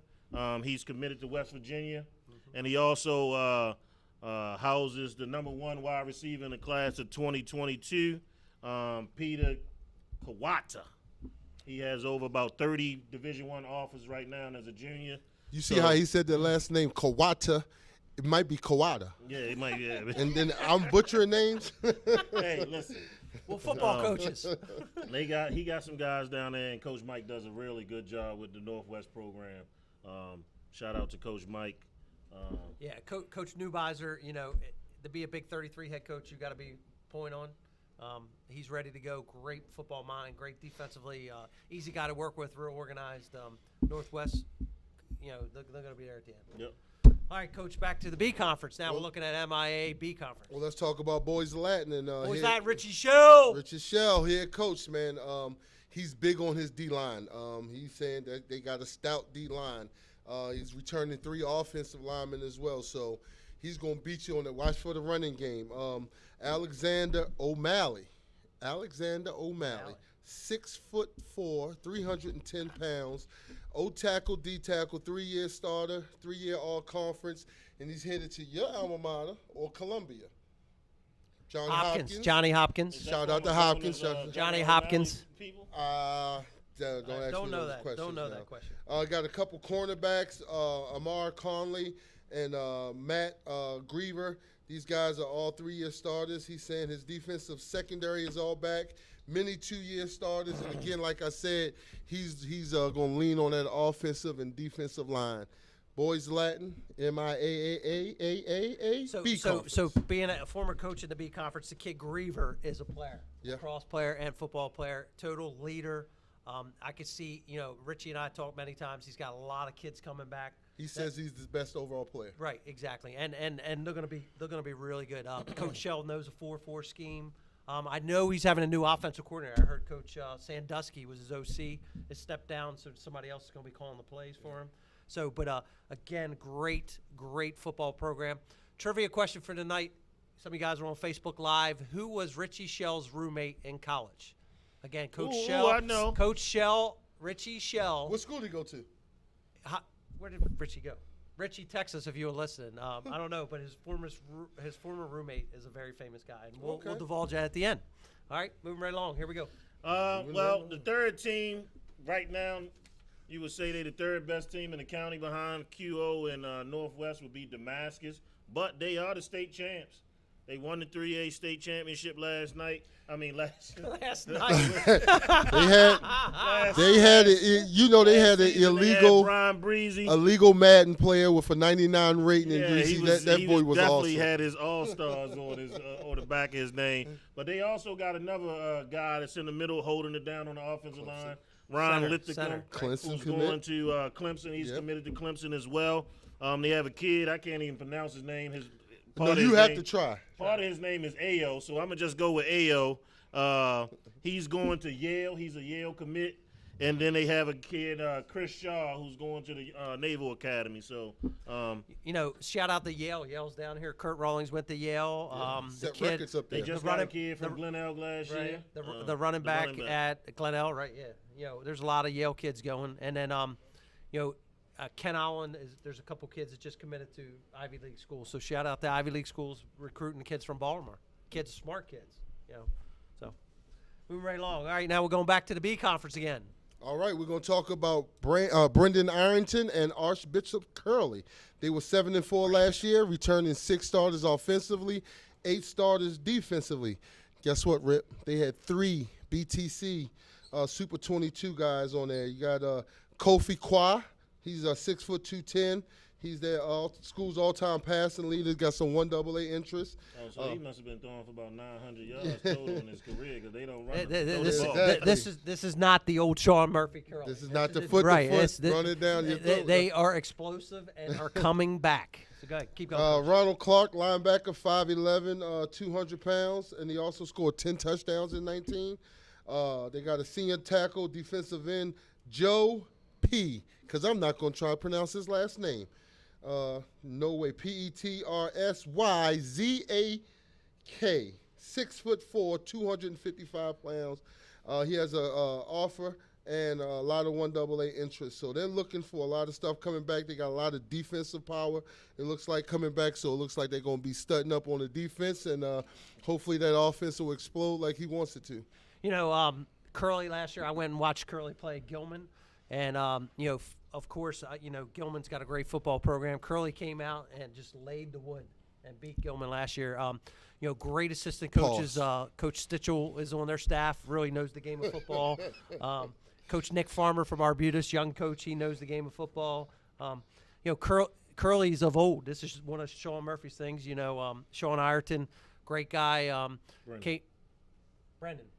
He's committed to West Virginia. And he also houses the number 1 wide receiver in the class of 2022, Peter Kawata. He has over about 30 Division I offers right now and as a junior. You see how he said the last name, Kawata? It might be Kawata. Yeah, it might be. Yeah. And then I'm butchering names. Hey, listen. Well, football coaches. He got some guys down there, and Coach Mike does a really good job with the Northwest program. Shout out to Coach Mike. Coach Newbiser, to be a Big 33 head coach, you got to be point on. He's ready to go. Great football mind, great defensively. Easy guy to work with, real organized. Northwest, they're going to be there at the end. Yep. All right, Coach, back to the B Conference. Now we're looking at MIA B Conference. Well, let's talk about Boys Latin. And Boys Latin, Richie Shell. Richie Shell, head coach, man. He's big on his D-line. He's saying that they got a stout D-line. He's returning 3 offensive linemen as well. So he's going to beat you on it. Watch for the running game. Alexander O'Malley. 6'4", 310 pounds. O-tackle, D-tackle, 3-year starter, 3-year all-conference, and he's headed to your alma mater or Columbia. Johnny Hopkins. Shout out to Hopkins. Johnny Hopkins. Don't know that. Don't know that question. Got a couple cornerbacks, Amar Conley and Matt Griever. These guys are all 3-year starters. He's saying his defensive secondary is all back. Many 2-year starters. And again, like I said, he's going to lean on that offensive and defensive line. Boys Latin, MIAAAAAA, B Conference. So being a former coach in the B Conference, the kid Griever is a player. Yeah. Cross player and football player, total leader. I could see, Richie and I talked many times. He's got a lot of kids coming back. He says he's the best overall player. Right, exactly, and they're gonna be really good. Coach Shell knows a 4-4 scheme. I know he's having a new offensive coordinator. I heard Coach Sandusky was his OC. Has stepped down, so somebody else is gonna be calling the plays for him. So, but again, great football program. Trivia question for tonight. Some of you guys are on Facebook Live. Who was Richie Shell's roommate in college? Again, Coach Shell. I know. Coach Shell, Richie Shell. What school did he go to? Where did Richie go? Richie, Texas, if you were listening. I don't know, but his former roommate is a very famous guy, and we'll divulge that at the end. All right, moving right along. Here we go. Well, the third team right now, you would say they're the third best team in the county behind QO and Northwest would be Damascus, but they are the state champs. They won the 3A state championship last night. Last night. They had an illegal Brian Breezy, illegal Madden player with a 99 rating. Yeah, and that boy was definitely awesome. had his all-stars on the back of his name. But they also got another guy that's in the middle holding it down on the offensive line. Ron Lithicum, who's going to Clemson. He's committed to Clemson as well. They have a kid. I can't even pronounce his name. You have to try. Part of his name is Ayo, so I'm going to just go with Ayo. He's going to Yale. He's a Yale commit. And then they have a kid, Chris Shaw, who's going to the Naval Academy. So, shout out to Yale. Yale's down here. Kurt Rawlings went to Yale. Set records up there. They just got a kid from Glenelg last year. The running back at Glenelg, right? Yeah. There's a lot of Yale kids going. And then, Ken Allen, there's a couple kids that just committed to Ivy League schools. So shout out to Ivy League schools recruiting kids from Baltimore. Kids, smart kids, So moving right along. All right, now we're going back to the B Conference again. All right, we're going to talk about Brendan Ironton and Archbishop Curley. They were 7-4 last year, returning 6 starters offensively, 8 starters defensively. Guess what, Rip? They had 3 BTC Super 22 guys on there. You got Kofi Kwa. He's 6 foot 210. He's their school's all-time passing leader. Got some 1AA interest. So he must have been throwing for about 900 yards total in his career because they don't run This is not the old Sean Murphy Carroll. This is not the foot-to-foot, run it down your throat. They are explosive and are coming back. So go ahead, keep going. Ronald Clark, linebacker, 5'11", 200 pounds, and he also scored 10 touchdowns in 19. They got a senior tackle, defensive end, Joe P., because I'm not going to try to pronounce his last name. No way. Petryszak. 6'4", 255 pounds. He has a offer and a lot of 1AA interest. So they're looking for a lot of stuff coming back. They got a lot of defensive power, it looks like, coming back. So it looks like they're going to be studying up on the defense, and hopefully that offense will explode like he wants it to. Curley last year, I went and watched Curley play at Gilman. And, of course, Gilman's got a great football program. Curley came out and just laid the wood and beat Gilman last year. Great assistant coaches. Coach Stitchell is on their staff, really knows the game of football. Coach Nick Farmer from Arbutus, young coach, he knows the game of football. Curley's of old. This is one of Sean Murphy's things. Sean Ireton, great guy.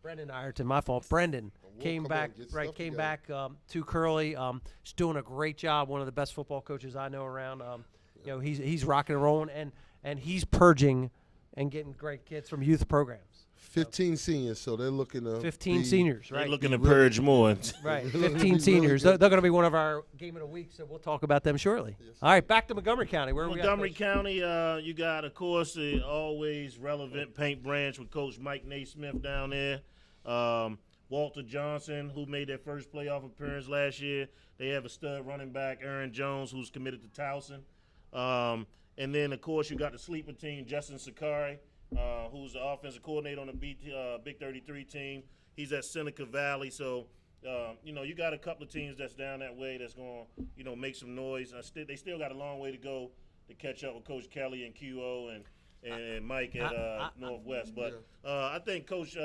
Brendan Ireton, my fault. Brendan came back to Curly. He's doing a great job. One of the best football coaches I know around. You know, he's rocking and rolling, and he's purging and getting great kids from youth programs. 15 seniors, so they're looking to 15 seniors, right? They're looking to purge more. Right, 15 seniors. They're going to be one of our game of the week, so we'll talk about them shortly. Yes. All right, back to Montgomery County. Where Montgomery County, you got, of course, the always relevant paint branch with Coach Mike Naismith down there. Walter Johnson, who made their first playoff appearance last year. They have a stud running back, Aaron Jones, who's committed to Towson. And then, of course, you got the sleeper team, Justin Sakari, who's the offensive coordinator on the Big 33 team. He's at Seneca Valley. So, you know, you got a couple of teams that's down that way that's going to, you know, make some noise. They still got a long way to go to catch up with Coach Kelly and QO and Mike at Northwest. But I think Coach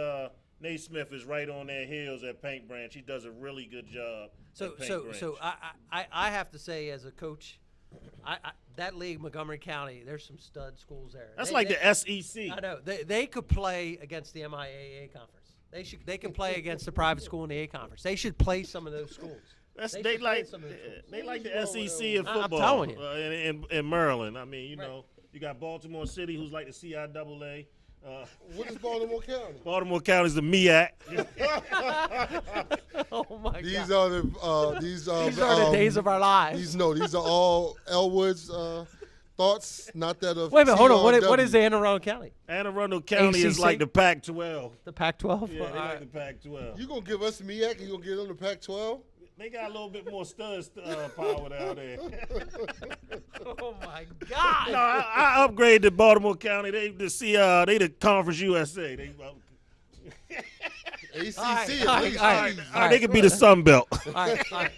Naismith is right on their heels at Paint Branch. He does a really good job. So I have to say, as a coach, that league, Montgomery County, there's some stud schools there. That's the SEC. I know. They could play against the MIAA conference. They can play against the private school in the A conference. They should play some of those schools. They like the SEC in football. I'm telling you. In Maryland. I mean, you know, you got Baltimore City, who's like the CIAA. What is Baltimore County? Baltimore County is the MEAC. Oh my God! These are the days of our lives. These are all Elwood's thoughts, not that of. Wait a minute, hold on. What is Anne Arundel County? Anne Arundel County is like the Pac-12. The Pac-12. Yeah, they like the Pac-12. You gonna give us MEAC? You gonna give them the Pac-12? They got a little bit more stud power down there. Oh my God! No, I upgraded to Baltimore County. They the Conference USA. ACC. All right, they could be the Sun Belt. All right.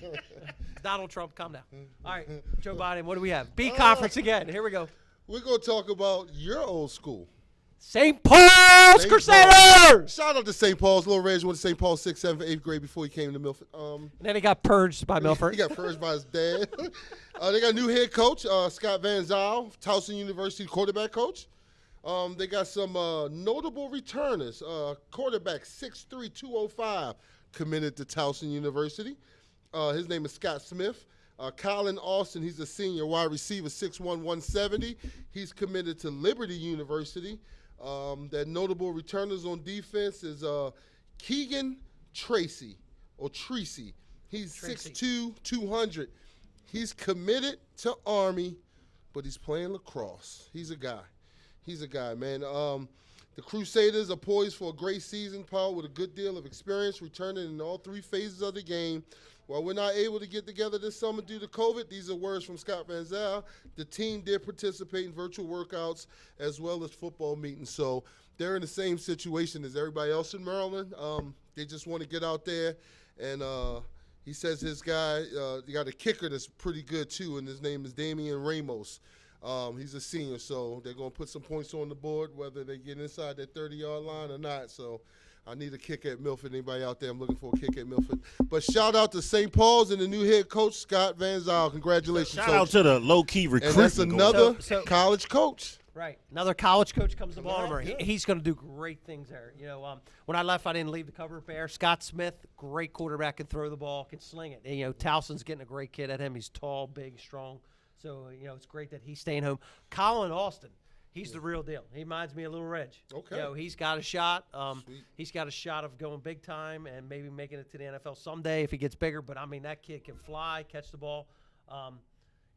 Donald Trump, calm down. All right, Joe Biden, what do we have? B conference again. Here we go. We're gonna talk about your old school. St. Paul's Crusaders! Shout out to St. Paul's. Little Reggie went to St. Paul's 6th, 7th, 8th grade before he came to Milford. And then he got purged by Milford. He got purged by his dad. They got a new head coach, Scott Van Zyl, Towson University quarterback coach. They got some notable returners. Quarterback 6'3", 205, committed to Towson University. His name is Scott Smith. Colin Austin, he's a senior wide receiver, 6'1", 170. He's committed to Liberty University. That notable returners on defense is Keegan Tracy. He's 6'2", 200. He's committed to Army, but he's playing lacrosse. He's a guy, man. The Crusaders are poised for a great season, Paul, with a good deal of experience returning in all three phases of the game. While we're not able to get together this summer due to COVID, these are words from Scott Van Zyl. The team did participate in virtual workouts as well as football meetings. So they're in the same situation as everybody else in Maryland. They just want to get out there. And he says his guy, he got a kicker that's pretty good too, and his name is Damian Ramos. He's a senior, so they're going to put some points on the board, whether they get inside that 30-yard line or not. So I need a kick at Milford. Anybody out there, I'm looking for a kick at Milford. But shout out to St. Paul's and the new head coach, Scott Van Zyl. Congratulations, Shout out to the low-key recruit. And that's another college coach. Right. Another college coach comes to Baltimore. He's going to do great things there. You know, when I left, I didn't leave the cover bare. Scott Smith, great quarterback, can throw the ball, can sling it. And, you know, Towson's getting a great kid at him. He's tall, big, strong. So, you know, it's great that he's staying home. Colin Austin. He's the real deal. He reminds me of Little Reg. Okay. You know, he's got a shot. He's got a shot of going big time and maybe making it to the NFL someday if he gets bigger. But, I mean, that kid can fly, catch the ball.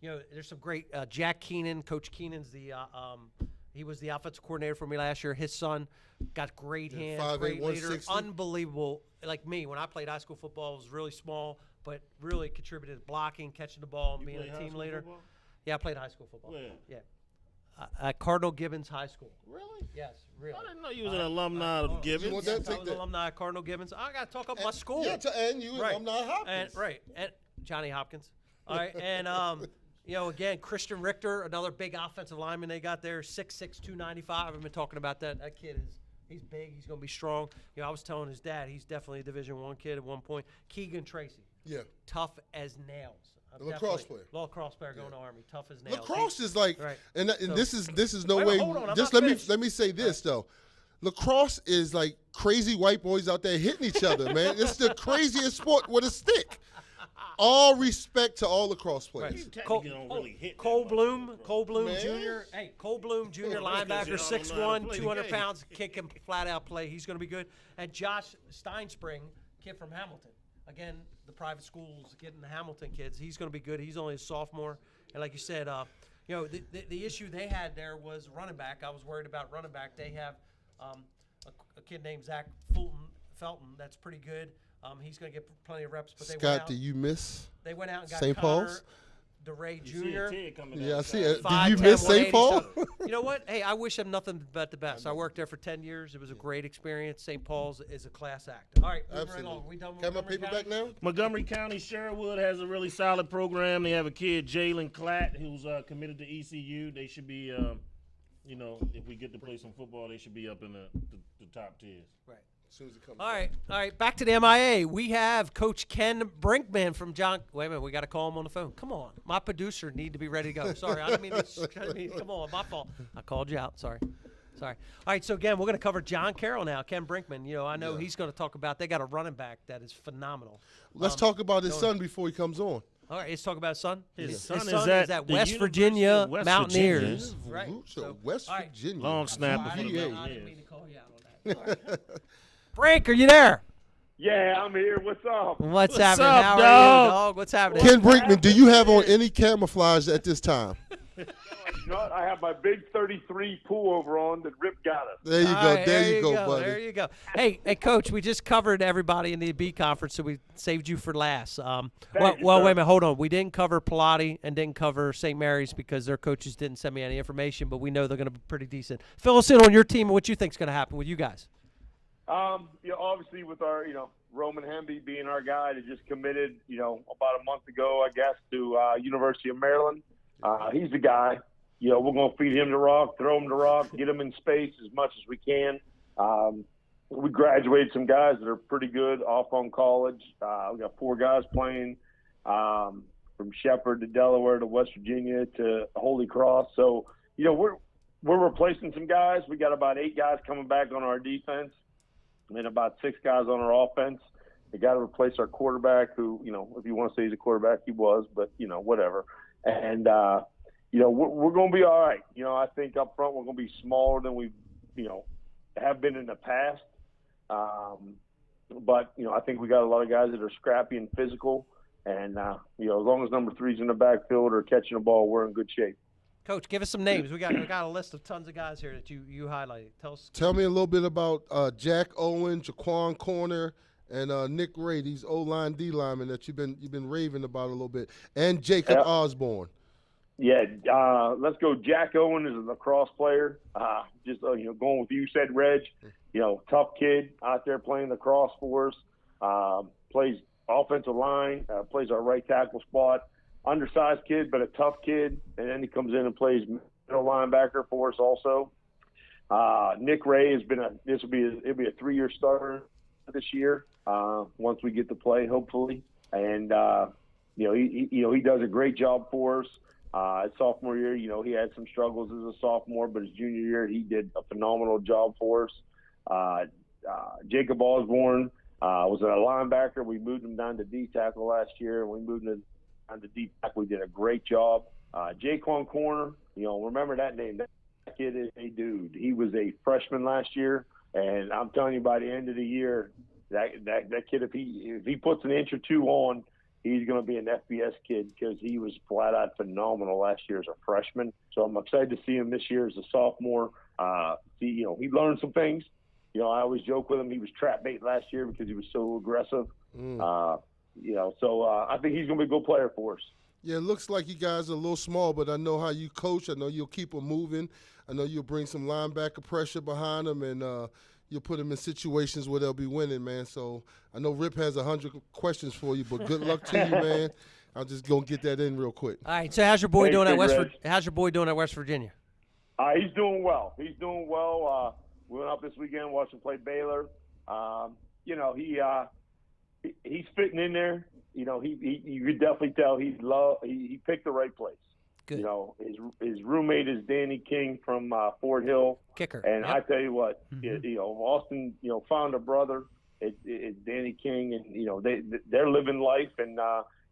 You know, there's some great Jack Keenan. Coach Keenan's he was the offensive coordinator for me last year. His son got great hands, 5'8", great leader, 160. Unbelievable. Like me, when I played high school football, I was really small, but really contributed to blocking, catching the ball, and being a team leader. Football? Yeah, I played high school football. Where? Yeah. At Cardinal Gibbons High School. Really? Yes, really. I didn't know you was an alumni of Gibbons. You want that? I was an alumni of Cardinal Gibbons. I got to talk up my school. Yeah, and you right. alumni Hopkins. And Johnny Hopkins. All right, and you know, again, Christian Richter, another big offensive lineman they got there, 6'6", 295. I've been talking about that. That kid he's big. He's going to be strong. You know, I was telling his dad he's definitely a Division I kid at one point. Keegan Tracy. Yeah. Tough as nails. The lacrosse player. Lacrosse player going to Army. Tough as nails. Lacrosse is like, right. and so, this is no way. Hold on, just let me say this though. Lacrosse is like crazy white boys out there hitting each other, man. It's the craziest sport with a stick. All respect to all lacrosse players. Technically don't really hit Cole that much. Bloom Man. Jr. Hey, Cole Bloom Jr. Yeah, linebacker, because y'all don't know how to 6'1", play the 200 game. pounds, kick him flat out play. He's going to be good. And Josh Steinspring, kid from Hamilton. Again, the private schools getting the Hamilton kids. He's going to be good. He's only a sophomore. And like you said, the issue they had there was running back. I was worried about running back. They have a kid named Zach Felton that's pretty good. He's going to get plenty of reps. But they went Scott, out, do you miss they went out and got St. Connor Paul's? DeRay You see a Jr. Ted coming Yeah, I outside. see it. Do 5'10", you miss St. 180, Paul? so- you know what? Hey, I wish them nothing but the best. I worked there for 10 years. It was a great experience. St. Paul's is a class act. All right, moving right Absolutely. along. We done with Got my Montgomery paper County? back now? Montgomery County Sherwood has a really solid program. They have a kid, Jalen Klatt, who's committed to ECU. They should be, if we get to play some football, they should be up in the top tiers. Right. As soon as it comes All right. Back to the MIA. We have Coach Ken Brinkman from John. Wait a minute. We got to call him on the phone. Come on. My producer need to be ready to go. Sorry. I didn't mean to. Come on. My fault. I called you out. Sorry. All right. So, again, we're going to cover John Carroll now. Ken Brinkman. I know he's going to talk about they got a running back that is phenomenal. Let's talk about his son before he comes on. All right. Let's talk about his son. His son is is at at the West University Virginia of West Mountaineers. Virginia. Right. So West all right. Virginia. Long snapper I for the didn't Mountaineers. mean to call you out on that. All right. Brink, are you there? Yeah, I'm here. What's up? What's What's happening? up, How are dog? you, dog? What's happening? Ken Brinkman, do you have on any camouflage at this time? You know what? I have my big 33 pullover on that Rip got us. There you All go. right, There you go, buddy. There you go. Hey, Coach, we just covered everybody in the B conference, so we saved you for last. you, Well, sir. wait a minute. Hold on. We didn't cover Pilati and didn't cover St. Mary's because their coaches didn't send me any information, but we know they're going to be pretty decent. Fill us in on your team and what you think is going to happen with you guys. Obviously with our, Roman Hemby being our guy that just committed, about a month ago, I guess, to University of Maryland. He's the guy. We're going to feed him the rock, throw him the rock, get him in space as much as we can. We graduated some guys that are pretty good off on college. We got 4 guys playing from Shepherd to Delaware to West Virginia to Holy Cross. So, we're replacing some guys. We got about 8 guys coming back on our defense and about 6 guys on our offense. We got to replace our quarterback who, if you want to say he's a quarterback, he was, but, whatever. And, we're going to be all right. I think up front we're going to be smaller than we, have been in the past. But, I think we got a lot of guys that are scrappy and physical. And, as long as number 3's in the backfield or catching the ball, we're in good shape. Coach, give us some names. We got a list of tons of guys here that you highlighted. Tell me a little bit about Jack Owen, Jaquan Corner, and Nick Ray, these O-line, D-linemen that you've been raving about a little bit, and Jacob Osborne. Yeah, let's go. Jack Owen is a lacrosse player. Going with you said, Reg. Tough kid out there playing lacrosse for us. Plays offensive line. Plays our right tackle spot. Undersized kid, but a tough kid. And then he comes in and plays middle linebacker for us also. Nick Ray has been it'll be a 3-year starter this year. Once we get to play, hopefully. And he does a great job for us. His sophomore year, he had some struggles as a sophomore, but his junior year, he did a phenomenal job for us. Jacob Osborne was a linebacker. We moved him down to D tackle last year, and we moved him down to D tackle. We did a great job. Jaquan Corner, remember that name. That kid is a dude. He was a freshman last year, and I'm telling you, by the end of the year, that kid, if he puts an inch or 2 on, he's going to be an FBS kid because he was flat out phenomenal last year as a freshman. So I'm excited to see him this year as a sophomore. He learned some things. I always joke with him. He was trap bait last year because he was so aggressive. So I think he's going to be a good player for us. Yeah, it looks like you guys are a little small, but I know how you coach. I know you'll keep them moving. I know you'll bring some linebacker pressure behind them, and you'll put them in situations where they'll be winning, man. So I know Rip has 100 questions for you, but good luck to you, man. I'm just going to get that in real quick. All right. So how's your boy doing at How's your boy doing at West Virginia? He's doing well. We went up this weekend, watched him play Baylor. He's fitting in there. You could definitely tell he picked the right place. Good. You know, his roommate is Danny King from Fort Hill. Kicker. And Yep. I tell you what, you know, Austin, you know, found a brother. It's Danny King, and you know they're living life, and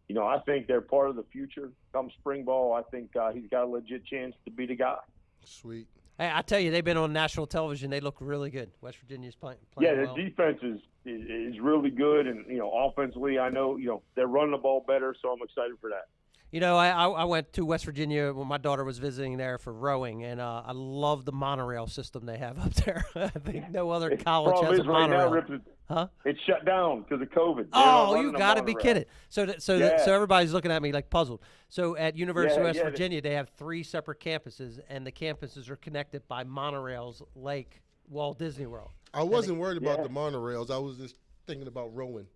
you know, I think they're part of the future. Come spring ball, I think he's got a legit chance to be the guy. Sweet. Hey, I tell you, they've been on national television. They look really good. West Virginia's playing Yeah, well. the defense is really good, and you know, offensively, I know, you know, they're running the ball better, so I'm excited for that. You know, I went to West Virginia when my daughter was visiting there for rowing, and I love the monorail system they have up there. I think no other college Problem has is a right now, monorail. Rip, Huh? it's shut down because of COVID. They're Oh, not you running a got to be monorail. kidding! So Yeah. everybody's looking at me like puzzled. So at University of West Yeah, Virginia, they have 3 separate campuses, and the campuses are connected by monorails like Walt Disney World. I wasn't worried about the monorails. I was just thinking about rowing.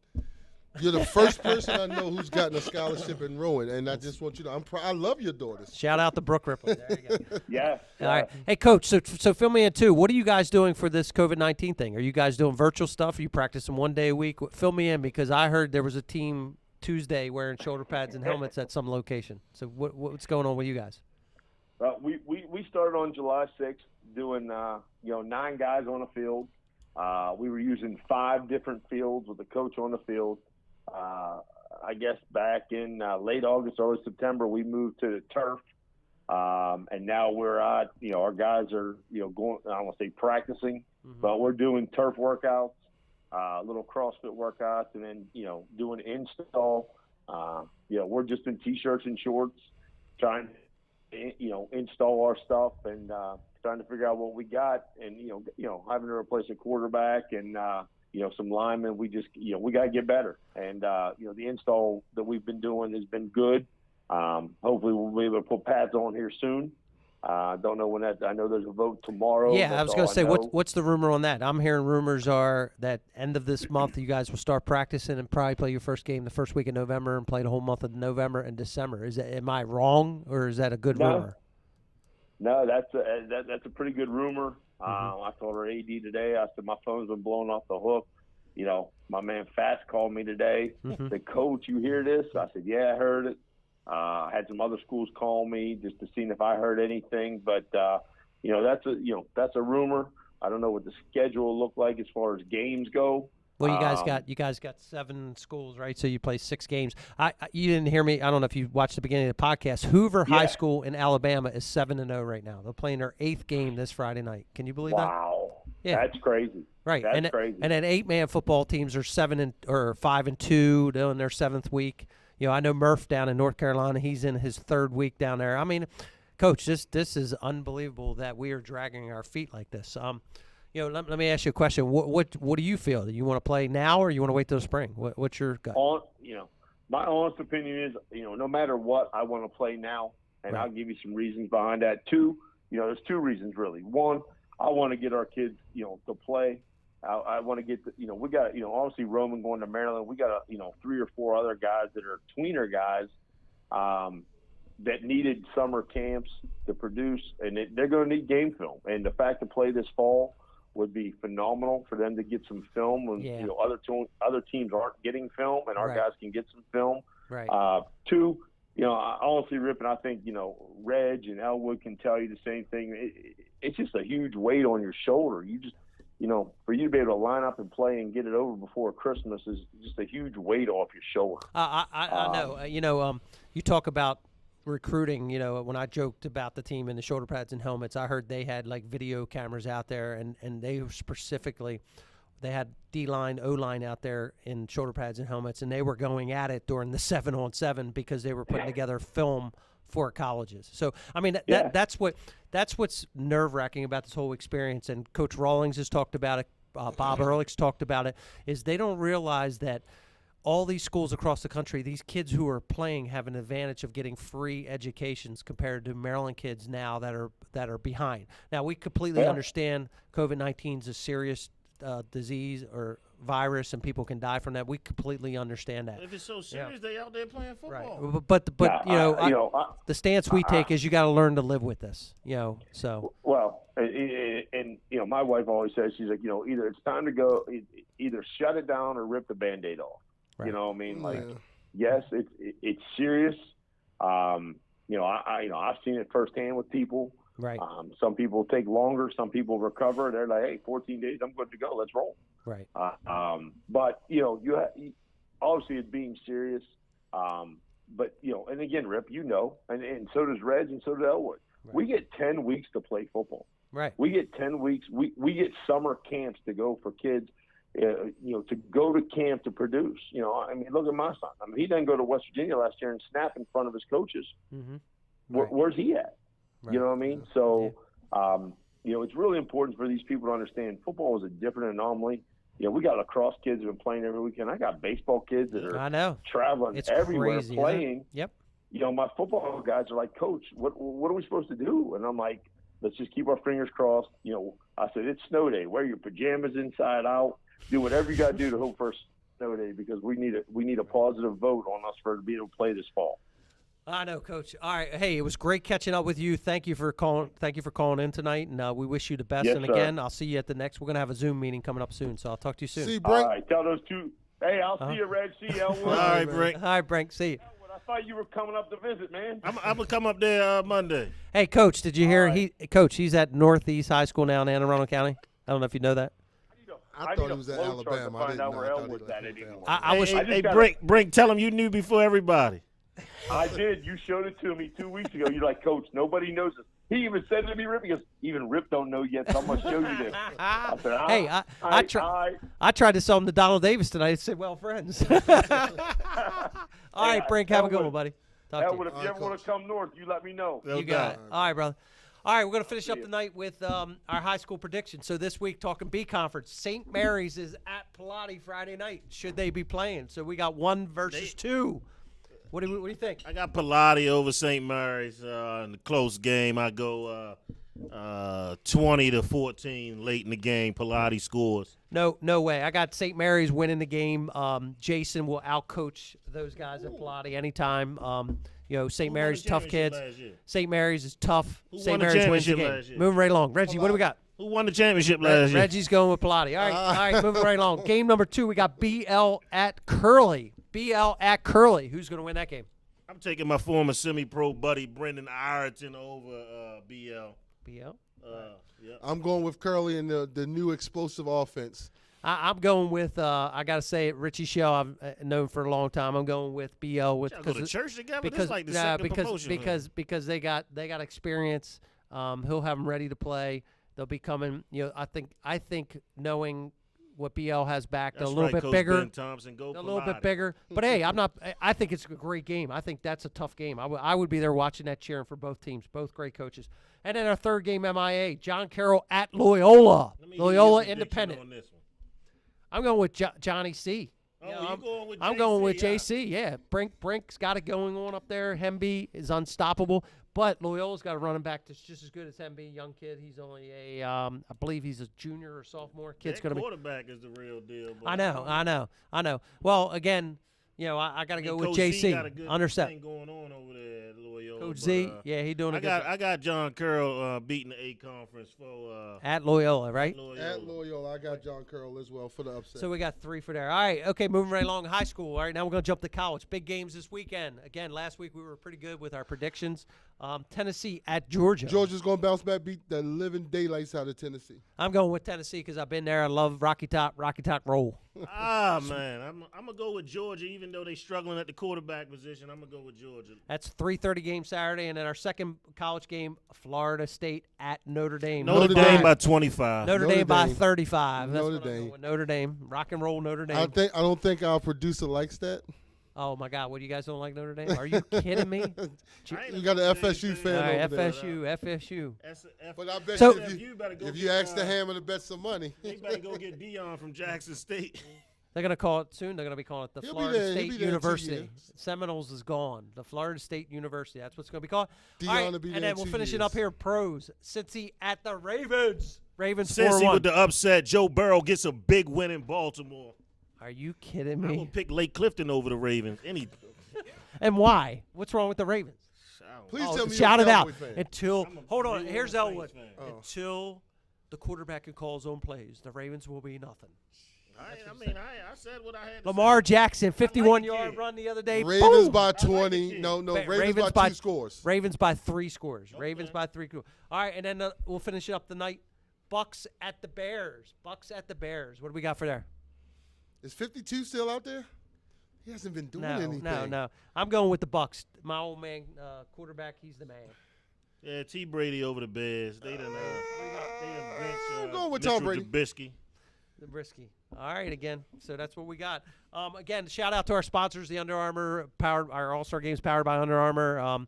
You're the first person I know who's gotten a scholarship in rowing, and I just want you to. I love your daughters. Shout out to Brooke Ripley. There you go. Yeah. All right. Hey, Coach, so fill me in, too. What are you guys doing for this COVID-19 thing? Are you guys doing virtual stuff? Are you practicing one day a week? Fill me in, because I heard there was a team Tuesday wearing shoulder pads and helmets at some location. So what's going on with you guys? We started on July 6th doing, 9 guys on the field. We were using 5 different fields with a coach on the field. I guess back in late August, early September, we moved to the turf. And now we're our guys are, going, I don't want to say practicing, but we're doing turf workouts, little CrossFit workouts, and then, doing install. We're just in T-shirts and shorts trying to, install our stuff and trying to figure out what we got and, having to replace a quarterback and, some linemen. We just, we got to get better. And, the install that we've been doing has been good. Hopefully we'll be able to put pads on here soon. Don't know when that. I know there's a vote tomorrow. Yeah, I was going to say, what's the rumor on that? I'm hearing rumors are that end of this month you guys will start practicing and probably play your first game the first week of November and play the whole month of November and December. Am I wrong, or is that a good rumor? No, that's a pretty good rumor. I told our AD today. I said my phone's been blown off the hook. My man Fast called me today. Said, Coach, you hear this? I said, yeah, I heard it. I had some other schools call me just to see if I heard anything, but that's a rumor. I don't know what the schedule will look like as far as games go. Well, you guys got 7 schools, right? So you play 6 games. You didn't hear me. I don't know if you watched the beginning of the podcast. Hoover High School in Alabama is 7-0 right now. They're playing their 8th game this Friday night. Can you believe that? Wow. Yeah, that's crazy. Right, that's crazy. And then 8-man football teams are 5-2. They're in their 7th week. I know Murph down in North Carolina. He's in his 3rd week down there. I mean, Coach, this is unbelievable that we are dragging our feet like this. Let me ask you a question. What do you feel? Do you want to play now, or you want to wait till spring? What's your gut? My honest opinion is, no matter what, I want to play now, and I'll give you some reasons behind that. 2, there's 2 reasons really. 1, I want to get our kids, to play. I want to get we got, obviously Roman going to Maryland. We got, 3 or 4 other guys that are tweener guys that needed summer camps to produce, and they're going to need game film. And the fact to play this fall would be phenomenal for them to get some film when other teams aren't getting film, and our guys can get some film. Right. 2, honestly, Rip, and I think Reg and Elwood can tell you the same thing. It's just a huge weight on your shoulder. You just for you to be able to line up and play and get it over before Christmas is just a huge weight off your shoulder. I know. You talk about recruiting. When I joked about the team and the shoulder pads and helmets, I heard they had like video cameras out there, and they specifically they had D-line, O-line out there in shoulder pads and helmets, and they were going at it during the 7-on-7 because they were putting together film for colleges. So I mean that's what's nerve-wracking about this whole experience. And Coach Rawlings has talked about it. Bob Ehrlich's talked about it. Is they don't realize that all these schools across the country, these kids who are playing have an advantage of getting free educations compared to Maryland kids now that are behind. Now we completely understand COVID-19 is a serious disease or virus, and people can die from that. We completely understand that. If it's so serious, they out there playing football. Right. But the stance we take is you got to learn to live with this. So. Well, and my wife always says, she's like, either it's time to go, either shut it down or rip the Band-Aid off. Right. Yes, it's serious. I've seen it firsthand with people. Right. Some people take longer. Some people recover. They're like, hey, 14 days, I'm good to go. Let's roll. Right. But obviously it's being serious. But and again, Rip, and so does Reg, and so does Elwood. Right. We get 10 weeks to play football. Right. We get 10 weeks. We get summer camps to go for kids. To go to camp to produce. Look at my son. He didn't go to West Virginia last year and snap in front of his coaches. Mm-hmm. Right. Where's he at? Right. You know what I mean? So, it's really important for these people to understand football is a different anomaly. We got lacrosse kids who have been playing every weekend. I got baseball kids that are traveling everywhere crazy, playing. Yep. My football guys are like, Coach, what are we supposed to do? And I'm like, let's just keep our fingers crossed. I said, it's snow day. Wear your pajamas inside out. Do whatever you got to do to hope for a snow day because we need a positive vote on us to be able to play this fall. I know, Coach. All right. Hey, it was great catching up with you. Thank you for calling in tonight, and we wish you the best. Yes, and sir. Again, I'll see you at the next. We're gonna have a Zoom meeting coming up soon, so I'll talk to you soon. See, Brink. All right, tell those two. Hey, I'll see you, Reg. See you, Elwood. All right, Brink. All right, Brink. See you. Elwood, I thought you were coming up to visit, man. I'm gonna come up there Monday. Hey, Coach, did you hear? right. Coach, he's at Northeast High School now in Anne Arundel County. I don't know if you know that. I thought he was at Alabama. I Find didn't out know. where I thought he Elwood's was at at anymore. I wish. Hey, gotta- Brink, tell him you knew before everybody. I did. You showed it to me 2 weeks ago. You're like, Coach, nobody knows this. He even said to me, Rip, because even Rip don't know yet, so I'm going to show you this. I said, Hey, I tried to sell him to Donald Davis tonight. I said, well, friends. All right, Brink, have a good one, buddy. Talk to you. Elwood, if you ever want to come north, you let me know. No You got doubt. it. All right, brother. All right, we're going to finish up the night with our high school predictions. So this week, talking B Conference, St. Mary's is at Pilati Friday night. Should they be playing? So we got 1 versus 2. What do you think? I got Pilati over St. Mary's in the close game. I go 20-14 late in the game. Pilati scores. No way. I got St. Mary's winning the game. Jason will outcoach those guys at Pilati anytime. St. Who Mary's won the tough kids. championship last year? St. Mary's is tough. Who St. won the Mary's wins the championship game. last year? Moving right along. Reggie, what do we got? Who won the championship last year? Reggie's going with Pilati. All right, moving right along. Game number 2, we got BL at Curly. BL at Curly. Who's going to win that game? I'm taking my former semi-pro buddy Brendan Ireton over BL. BL? Yeah. I'm going with Curly and the new explosive offense. I'm going with, I got to say it, Richie Shell. I've known for a long time. I'm going with BL Y'all go to church together? This is like the second promotion. because they got experience. He'll have them ready to play. They'll be coming. I think knowing what BL has back, they're a little bit bigger. Ben Thompson, go A little bit Pilati. bigger. But, hey, I think it's a great game. I think that's a tough game. I would be there watching that, cheering for both teams, both great coaches. And then our third game, MIA, John Carroll at Loyola. Let me hear Loyola your prediction Independent. on this one. I'm going with Johnny C. Oh, you going with I'm JC, going with huh? JC, yeah. Brink's got it going on up there. Hemby is unstoppable. But Loyola's got a running back that's just as good as Hemby, young kid. He's only I believe he's a junior or sophomore. Kid's That going to be. quarterback is the real deal. But I know. Well, again, I got to go with Coach Z JC. got a good Understep. thing going on over there at Loyola. Coach but, Z, yeah, he doing a good job. I got John Carroll beating the A conference for At Loyola, right? Loyola. At Loyola, I got John Curl as well for the upset. So we got 3 for there. All right, okay, moving right along. High school. All right, now we're going to jump to college. Big games this weekend. Again, last week we were pretty good with our predictions. Tennessee at Georgia. Georgia's going to bounce back, beat the living daylights out of Tennessee. I'm going with Tennessee because I've been there. I love Rocky Top roll. Man, I'm gonna go with Georgia, even though they struggling at the quarterback position. I'm gonna go with Georgia. That's 3:30 game Saturday, and then our second college game, Florida State at Notre Dame. Notre Dame by 25. Notre Notre Dame by Dame. 35. That's Notre what I'm Dame. going with. Notre Dame. Rock and roll Notre Dame. I don't think our producer likes that. Oh my God! What, you guys don't like Notre Dame? Are you kidding me? You got an FSU fan All right, over there. FSU. But I bet So- if you ask the Hammer to bet some money, They better go get Dion from Jackson State. They're going to call it soon. They're going to be calling it the He'll be Florida there- he'll State be there in 2 University. years. Seminoles is gone. The Florida State University. That's what's going to be called. Dion All right, will be and there then in we'll 2 finish it years. up here. Pros. Cincy at the Ravens. Ravens Cincy 4-1. with the upset. Joe Burrow gets a big win in Baltimore. Are you kidding I'm me? gonna pick Lake Clifton over the Ravens. And why? What's wrong with the Ravens? please Oh, tell me shout you're it a out Cowboy fan. until I'm a hold on. New Here's Orleans Elwood. Saints fan. Oh. Until the quarterback can call his own plays, the Ravens will be nothing. I said what I had to Lamar say. Jackson, I like 51-yard the run the other day. Ravens Boom! by like the 20. kid. No, Ravens by by 2 scores. Ravens by 3 scores. Okay. Ravens by 3 scores. All right, and then we'll finish it up the night. Bucks at the Bears. Bucks at the Bears. What do we got for there? Is 52 still out there? He hasn't been doing anything. No. I'm going with the Bucks. My old man quarterback, he's the man. Yeah, T. Brady over the Bears. They done I'm bench going with Tom Mitchell Brady. Trubisky. The Brisky. All right, again. So that's what we got. Again, shout out to our sponsors, the Under Armour our All-Star Games powered by Under Armour.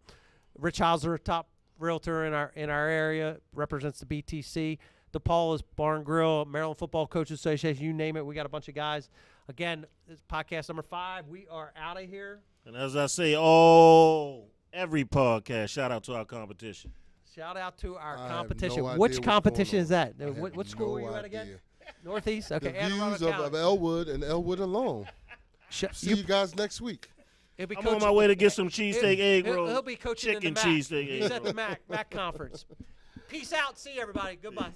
Rich Holzer, top realtor in our area, represents the BTC. DePaul is Barn Grill, Maryland Football Coaches Association, you name it. We got a bunch of guys. Again, this is podcast number 5. We are out of here. And as I say, every podcast, shout out to our competition. Shout out to our I have competition. no idea Which what's competition going is that? I have What school no were you at again? idea. Northeast? Okay. The Anne Arundel views of County. Elwood and Elwood alone. See you guys next week. He'll be I'm coaching- on my way to get some cheesesteak egg roll. He'll be coaching chicken in the MAC. cheesesteak He's egg at roll. the MAC conference. Peace out. See you, everybody. Goodbye.